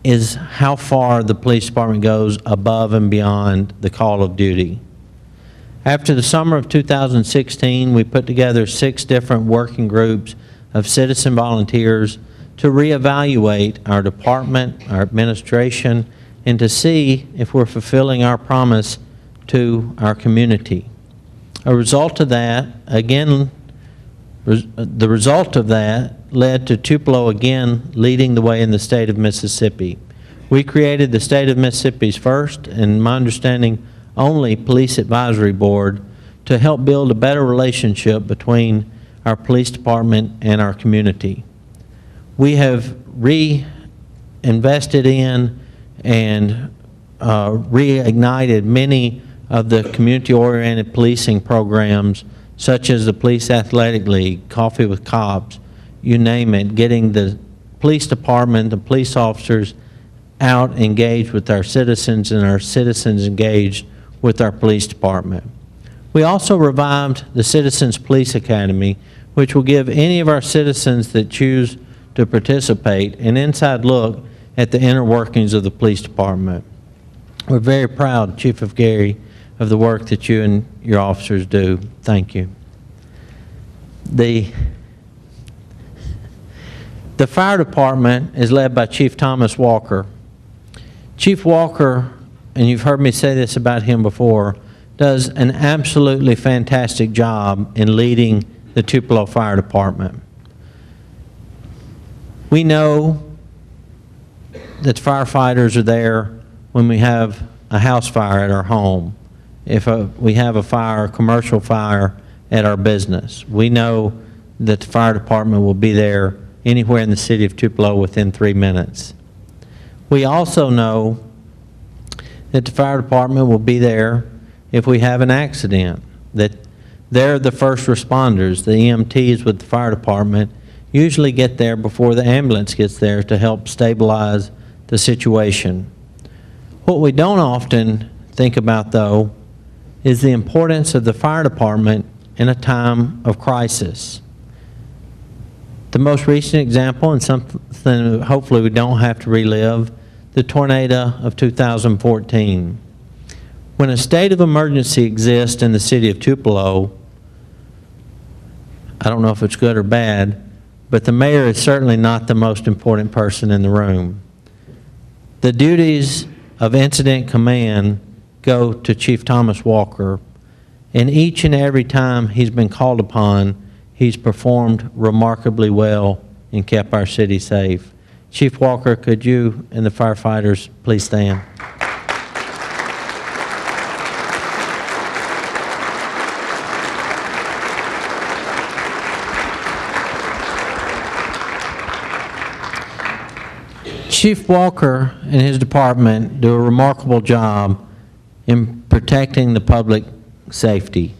is how far the police department goes above and beyond the call of duty. After the summer of 2016, we put together 6 different working groups of citizen volunteers to reevaluate our department, our administration, and to see if we're fulfilling our promise to our community. A result of that, again, the result of that led to Tupelo again leading the way in the state of Mississippi. We created the state of Mississippi's first, and my understanding, only police advisory board to help build a better relationship between our police department and our community. We have reinvested in and reignited many of the community-oriented policing programs, such as the Police Athletic League, Coffee with Cops, you name it, getting the police department, the police officers out engaged with our citizens and our citizens engaged with our police department. We also revived the Citizens Police Academy, which will give any of our citizens that choose to participate an inside look at the inner workings of the police department. We're very proud, Chief of Gary, of the work that you and your officers do. Thank you. The fire department is led by Chief Thomas Walker. Chief Walker, and you've heard me say this about him before, does an absolutely fantastic job in leading the Tupelo Fire Department. We know that firefighters are there when we have a house fire at our home, if we have a fire, a commercial fire at our business. We know that the fire department will be there anywhere in the city of Tupelo within 3 minutes. We also know that the fire department will be there if we have an accident, that they're the first responders. The EMTs with the fire department usually get there before the ambulance gets there to help stabilize the situation. What we don't often think about, though, is the importance of the fire department in a time of crisis. The most recent example, and something hopefully we don't have to relive, the tornado of 2014. When a state of emergency exists in the city of Tupelo, I don't know if it's good or bad, but the mayor is certainly not the most important person in the room. The duties of incident command go to Chief Thomas Walker, and each and every time he's been called upon, he's performed remarkably well and kept our city safe. Chief Walker, could you and the firefighters please stand? Chief Walker and his department do a remarkable job in protecting the public safety.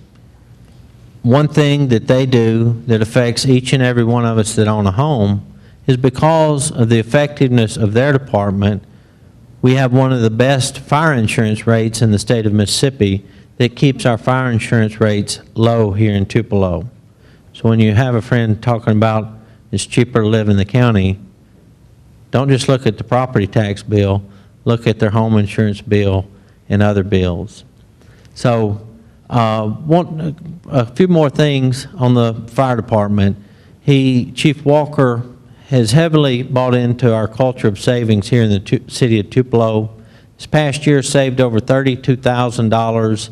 One thing that they do that affects each and every one of us that own a home is because of the effectiveness of their department, we have one of the best fire insurance rates in the state of Mississippi that keeps our fire insurance rates low here in Tupelo. So when you have a friend talking about it's cheaper to live in the county, don't just look at the property tax bill, look at their home insurance bill and other bills. So a few more things on the fire department. Chief Walker has heavily bought into our culture of savings here in the city of Tupelo. This past year saved over $32,000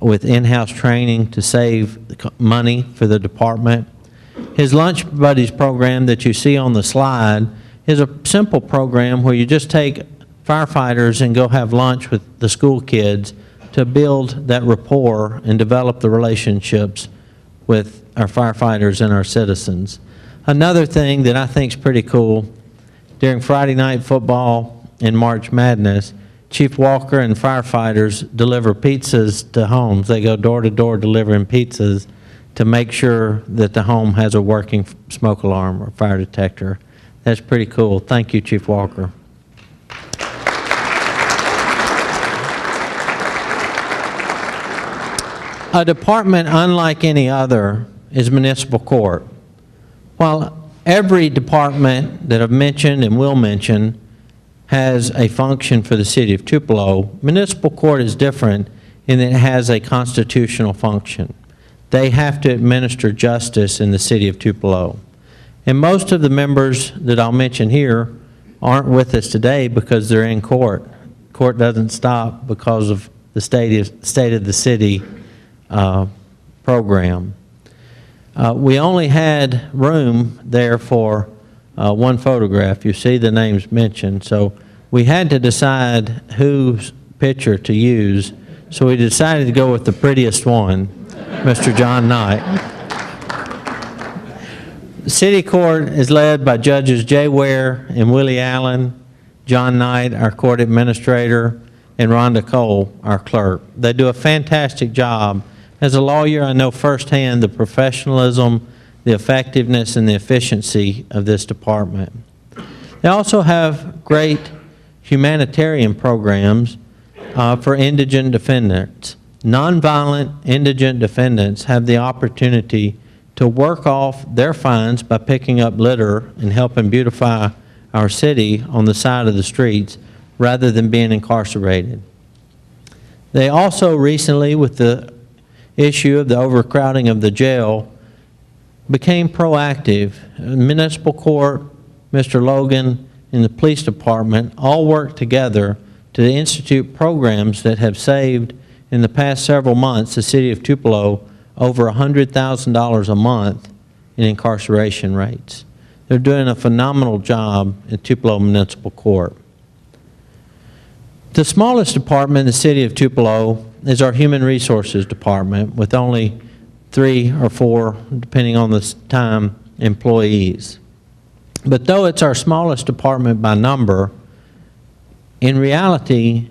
with in-house training to save money for the department. His Lunch Buddies program that you see on the slide is a simple program where you just take firefighters and go have lunch with the school kids to build that rapport and develop the relationships with our firefighters and our citizens. Another thing that I think is pretty cool, during Friday night football and March Madness, Chief Walker and firefighters deliver pizzas to homes. They go door to door delivering pizzas to make sure that the home has a working smoke alarm or fire detector. That's pretty cool. Thank you, Chief Walker. A department unlike any other is municipal court. While every department that I've mentioned and will mention has a function for the city of Tupelo, municipal court is different in that it has a constitutional function. They have to administer justice in the city of Tupelo. And most of the members that I'll mention here aren't with us today because they're in court. Court doesn't stop because of the state of the city program. We only had room there for one photograph. You see the names mentioned. So we had to decide whose picture to use. So we decided to go with the prettiest one, Mr. John Knight. The City Court is led by Judges Jay Ware and Willie Allen. John Knight, our court administrator, and Rhonda Cole, our clerk. They do a fantastic job. As a lawyer, I know firsthand the professionalism, the effectiveness, and the efficiency of this department. They also have great humanitarian programs for indigent defendants. Nonviolent indigent defendants have the opportunity to work off their fines by picking up litter and helping beautify our city on the side of the streets rather than being incarcerated. They also recently, with the issue of the overcrowding of the jail, became proactive. Municipal court, Mr. Logan, and the police department all worked together to institute programs that have saved, in the past several months, the city of Tupelo over $100,000 a month in incarceration rates. They're doing a phenomenal job at Tupelo Municipal Court. The smallest department in the city of Tupelo is our Human Resources Department, with only 3 or 4, depending on the time, employees. But though it's our smallest department by number, in reality,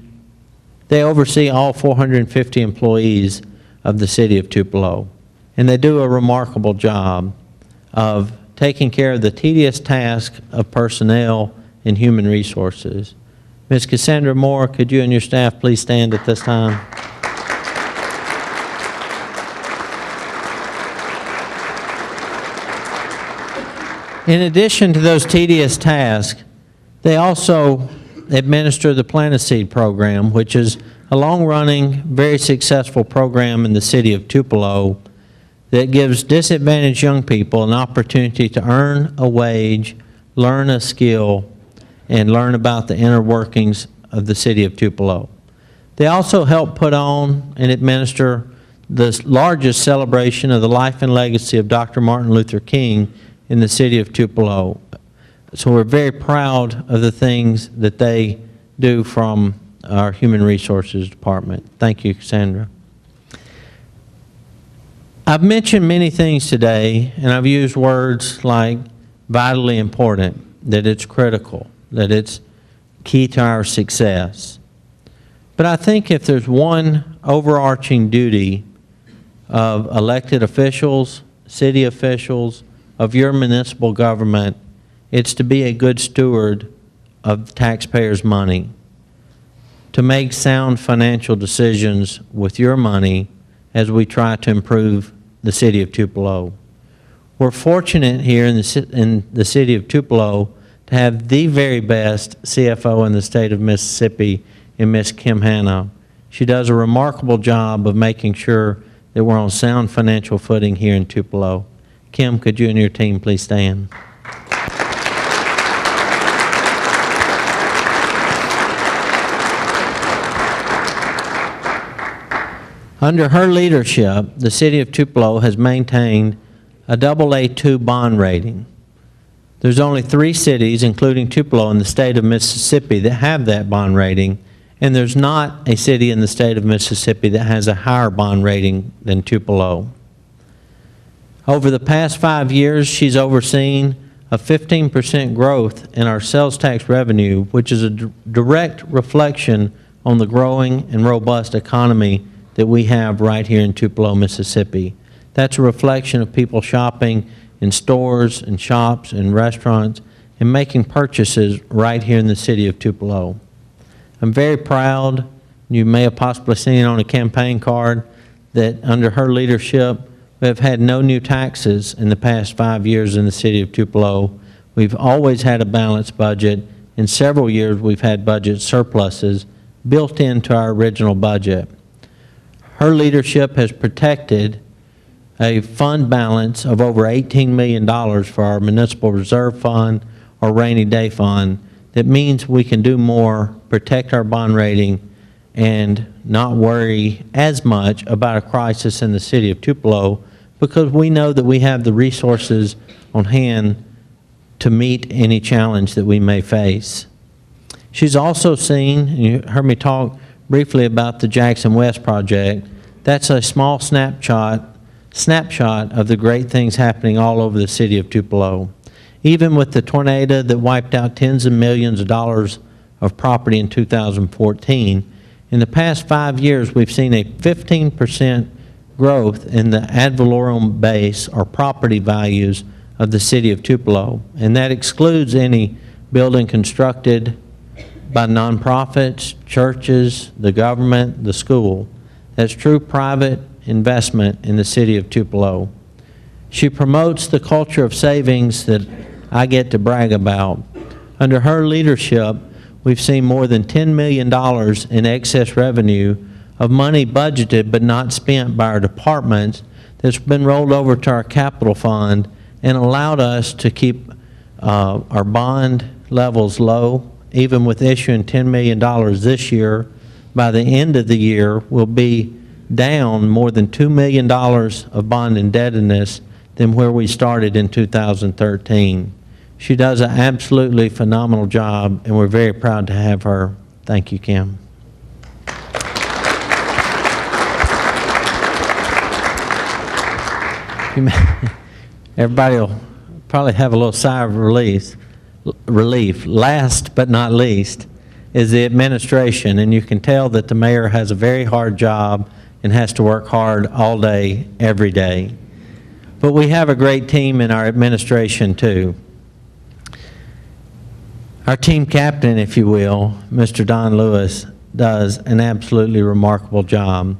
they oversee all 450 employees of the city of Tupelo. And they do a remarkable job of taking care of the tedious task of personnel and human resources. Ms. Cassandra Moore, could you and your staff please stand at this time? In addition to those tedious tasks, they also administer the Plant-A-Seed program, which is a long-running, very successful program in the city of Tupelo that gives disadvantaged young people an opportunity to earn a wage, learn a skill, and learn about the inner workings of the city of Tupelo. They also help put on and administer the largest celebration of the life and legacy of Dr. Martin Luther King in the city of Tupelo. So we're very proud of the things that they do from our Human Resources Department. Thank you, Cassandra. I've mentioned many things today, and I've used words like vitally important, that it's critical, that it's key to our success. But I think if there's one overarching duty of elected officials, city officials, of your municipal government, it's to be a good steward of taxpayers' money, to make sound financial decisions with your money as we try to improve the city of Tupelo. We're fortunate here in the city of Tupelo to have the very best CFO in the state of Mississippi in Miss Kim Hanna. She does a remarkable job of making sure that we're on sound financial footing here in Tupelo. Kim, could you and your team please stand? Under her leadership, the city of Tupelo has maintained a AA2 bond rating. There's only 3 cities, including Tupelo, in the state of Mississippi that have that bond rating, and there's not a city in the state of Mississippi that has a higher bond rating than Tupelo. Over the past 5 years, she's overseen a 15% growth in our sales tax revenue, which is a direct reflection on the growing and robust economy that we have right here in Tupelo, Mississippi. That's a reflection of people shopping in stores and shops and restaurants and making purchases right here in the city of Tupelo. I'm very proud, you may have possibly seen it on a campaign card, that under her leadership, we have had no new taxes in the past 5 years in the city of Tupelo. We've always had a balanced budget. In several years, we've had budget surpluses built into our original budget. Her leadership has protected a fund balance of over $18 million for our municipal reserve fund or rainy day fund. That means we can do more, protect our bond rating, and not worry as much about a crisis in the city of Tupelo, because we know that we have the resources on hand to meet any challenge that we may face. She's also seen, and you heard me talk briefly about the Jackson West project. That's a small snapshot of the great things happening all over the city of Tupelo. Even with the tornado that wiped out tens of millions of dollars of property in 2014. In the past 5 years, we've seen a 15% growth in the ad valorem base, or property values, of the city of Tupelo, and that excludes any building constructed by nonprofits, churches, the government, the school. That's true private investment in the city of Tupelo. She promotes the culture of savings that I get to brag about. Under her leadership, we've seen more than $10 million in excess revenue of money budgeted but not spent by our departments that's been rolled over to our capital fund and allowed us to keep our bond levels low. Even with issuing $10 million this year, by the end of the year, we'll be down more than $2 million of bond indebtedness than where we started in 2013. She does an absolutely phenomenal job, and we're very proud to have her. Thank you, Kim. Everybody will probably have a little sigh of relief. Last but not least is the administration, and you can tell that the mayor has a very hard job and has to work hard all day, every day. But we have a great team in our administration too. Our team captain, if you will, Mr. Don Lewis, does an absolutely remarkable job.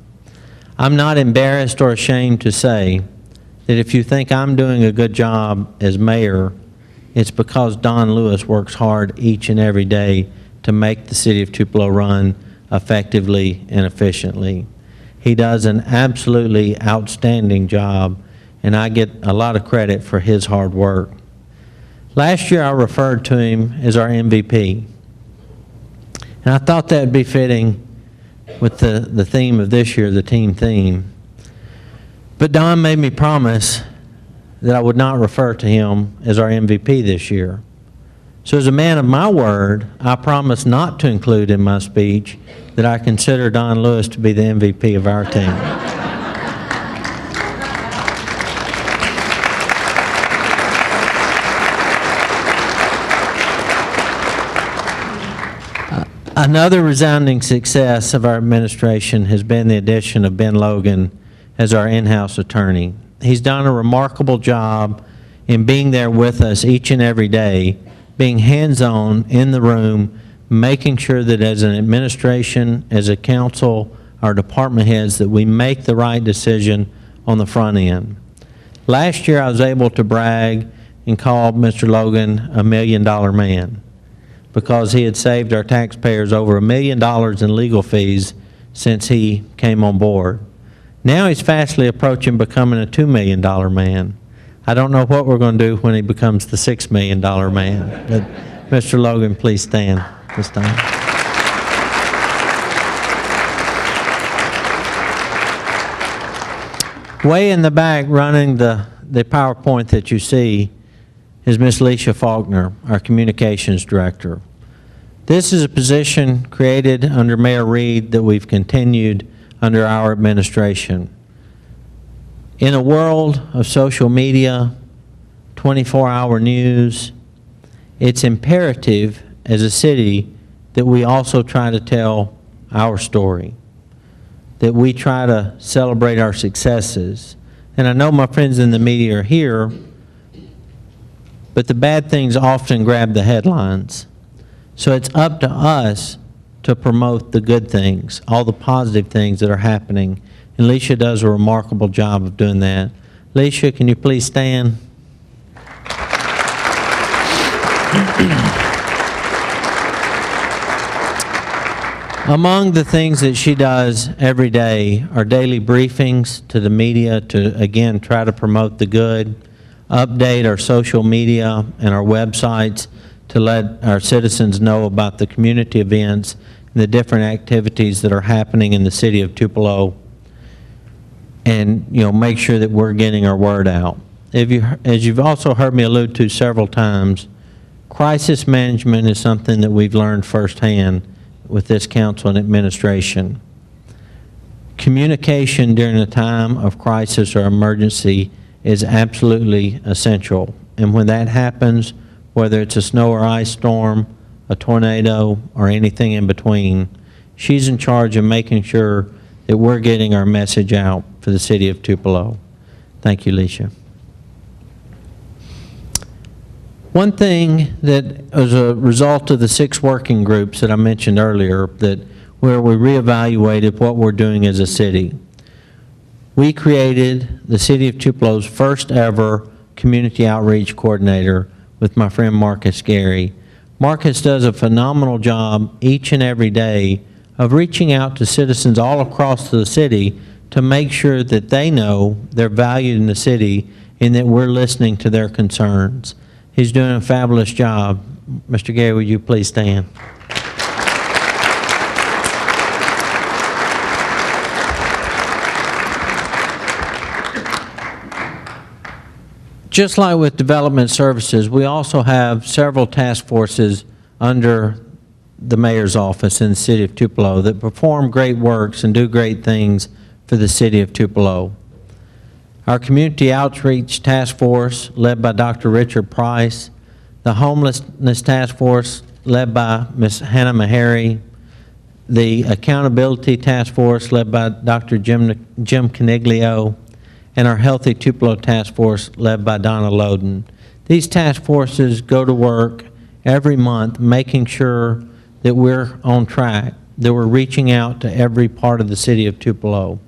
I'm not embarrassed or ashamed to say that if you think I'm doing a good job as mayor, it's because Don Lewis works hard each and every day to make the city of Tupelo run effectively and efficiently. He does an absolutely outstanding job, and I get a lot of credit for his hard work. Last year I referred to him as our MVP, and I thought that would be fitting with the theme of this year, the team theme. But Don made me promise that I would not refer to him as our MVP this year. So as a man of my word, I promise not to include in my speech that I consider Don Lewis to be the MVP of our team. Another resounding success of our administration has been the addition of Ben Logan as our in-house attorney. He's done a remarkable job in being there with us each and every day, being hands-on in the room, making sure that as an administration, as a council, our department heads, that we make the right decision on the front end. Last year I was able to brag and call Mr. Logan a $1 million man because he had saved our taxpayers over $1 million in legal fees since he came on board. Now he's fastly approaching becoming a $2 million man. I don't know what we're going to do when he becomes the $6 million man. But Mr. Logan, please stand this time. Way in the back running the PowerPoint that you see is Ms. Leisha Faulkner, our communications director. This is a position created under Mayor Reed that we've continued under our administration. In a world of social media, 24-hour news, it's imperative as a city that we also try to tell our story, that we try to celebrate our successes. And I know my friends in the media are here, but the bad things often grab the headlines. So it's up to us to promote the good things, all the positive things that are happening. And Leisha does a remarkable job of doing that. Leisha, can you please stand? Among the things that she does every day are daily briefings to the media to, again, try to promote the good, update our social media and our websites to let our citizens know about the community events and the different activities that are happening in the city of Tupelo, and make sure that we're getting our word out. As you've also heard me allude to several times, crisis management is something that we've learned firsthand with this council and administration. Communication during a time of crisis or emergency is absolutely essential. And when that happens, whether it's a snow or ice storm, a tornado, or anything in between. She's in charge of making sure that we're getting our message out for the city of Tupelo. Thank you, Leisha. One thing that as a result of the 6 working groups that I mentioned earlier, where we reevaluated what we're doing as a city, we created the City of Tupelo's first ever community outreach coordinator with my friend Marcus Gary. Marcus does a phenomenal job each and every day of reaching out to citizens all across the city to make sure that they know they're valued in the city and that we're listening to their concerns. He's doing a fabulous job. Mr. Gary, would you please stand? Just like with development services, we also have several task forces under the mayor's office in the city of Tupelo that perform great works and do great things for the city of Tupelo. Our Community Outreach Task Force, led by Dr. Richard Price, the Homelessness Task Force, led by Ms. Hannah Meharry, the Accountability Task Force, led by Dr. Jim Caniglio, and our Healthy Tupelo Task Force, led by Donna Loden. These task forces go to work every month making sure that we're on track, that we're reaching out to every part of the city of Tupelo,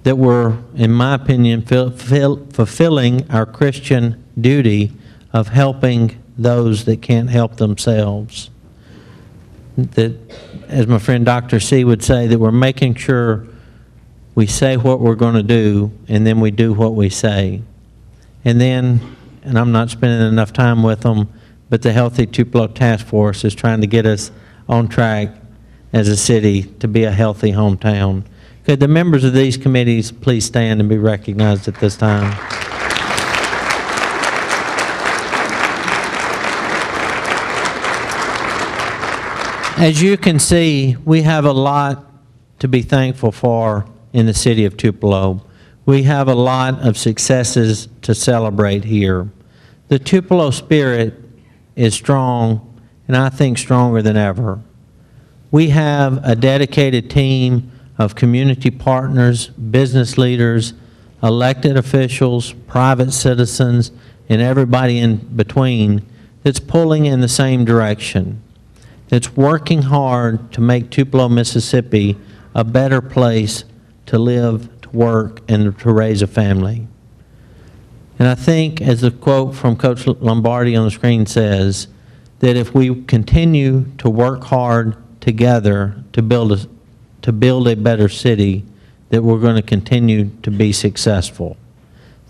that we're, in my opinion, fulfilling our Christian duty of helping those that can't help themselves. That, as my friend Dr. C would say, that we're making sure we say what we're going to do, and then we do what we say. And then, and I'm not spending enough time with them, but the Healthy Tupelo Task Force is trying to get us on track as a city to be a healthy hometown. Could the members of these committees please stand and be recognized at this time? As you can see, we have a lot to be thankful for in the city of Tupelo. We have a lot of successes to celebrate here. The Tupelo spirit is strong, and I think stronger than ever. We have a dedicated team of community partners, business leaders, elected officials, private citizens, and everybody in between that's pulling in the same direction, that's working hard to make Tupelo, Mississippi a better place to live, to work, and to raise a family. And I think, as the quote from Coach Lombardi on the screen says, that if we continue to work hard together to build a better city, that we're going to continue to be successful.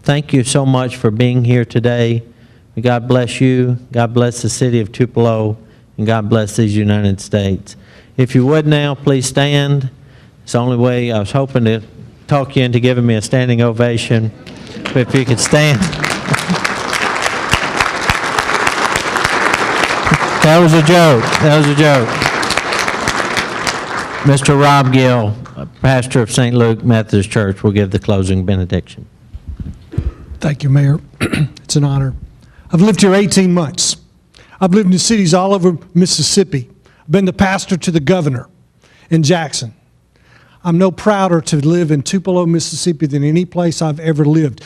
Thank you so much for being here today. May God bless you, God bless the city of Tupelo, and God bless these United States. If you would now, please stand. It's the only way. I was hoping to talk you into giving me a standing ovation, but if you could stand. That was a joke. That was a joke. Mr. Rob Gill, pastor of St. Luke Methodist Church, will give the closing benediction.
Thank you, Mayor. It's an honor. I've lived here 18 months. I've lived in cities all over Mississippi. I've been the pastor to the governor in Jackson. I'm no prouder to live in Tupelo, Mississippi than any place I've ever lived.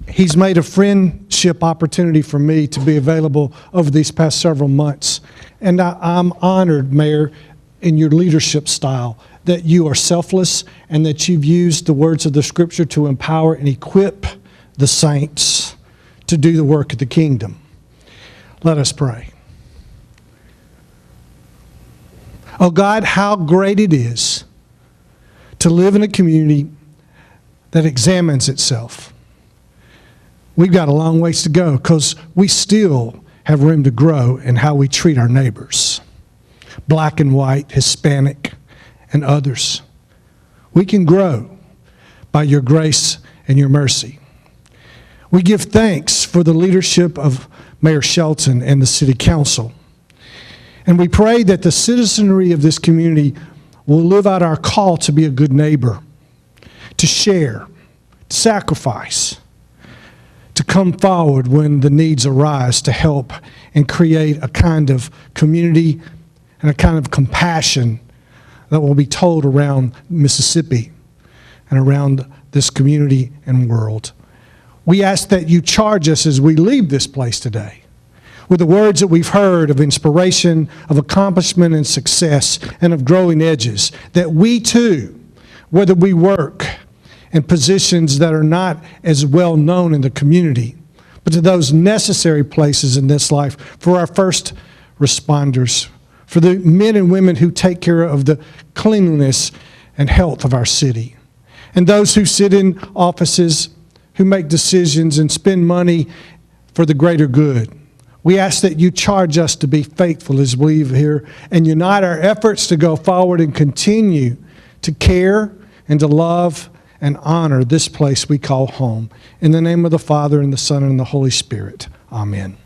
He's made a friendship opportunity for me to be available over these past several months. And I'm honored, Mayor, in your leadership style, that you are selfless and that you've used the words of the Scripture to empower and equip the saints to do the work of the kingdom. Let us pray. Oh God, how great it is to live in a community that examines itself. We've got a long ways to go because we still have room to grow in how we treat our neighbors, black and white, Hispanic, and others. We can grow by your grace and your mercy. We give thanks for the leadership of Mayor Shelton and the City Council. And we pray that the citizenry of this community will live out our call to be a good neighbor, to share, to sacrifice, to come forward when the needs arise to help and create a kind of community and a kind of compassion that will be told around Mississippi and around this community and world. We ask that you charge us as we leave this place today with the words that we've heard of inspiration, of accomplishment and success, and of growing edges, that we too, whether we work in positions that are not as well known in the community, but to those necessary places in this life, for our first responders, for the men and women who take care of the cleanliness and health of our city, and those who sit in offices, who make decisions and spend money for the greater good. We ask that you charge us to be faithful as we leave here and unite our efforts to go forward and continue to care and to love and honor this place we call home. In the name of the Father, and the Son, and the Holy Spirit. Amen.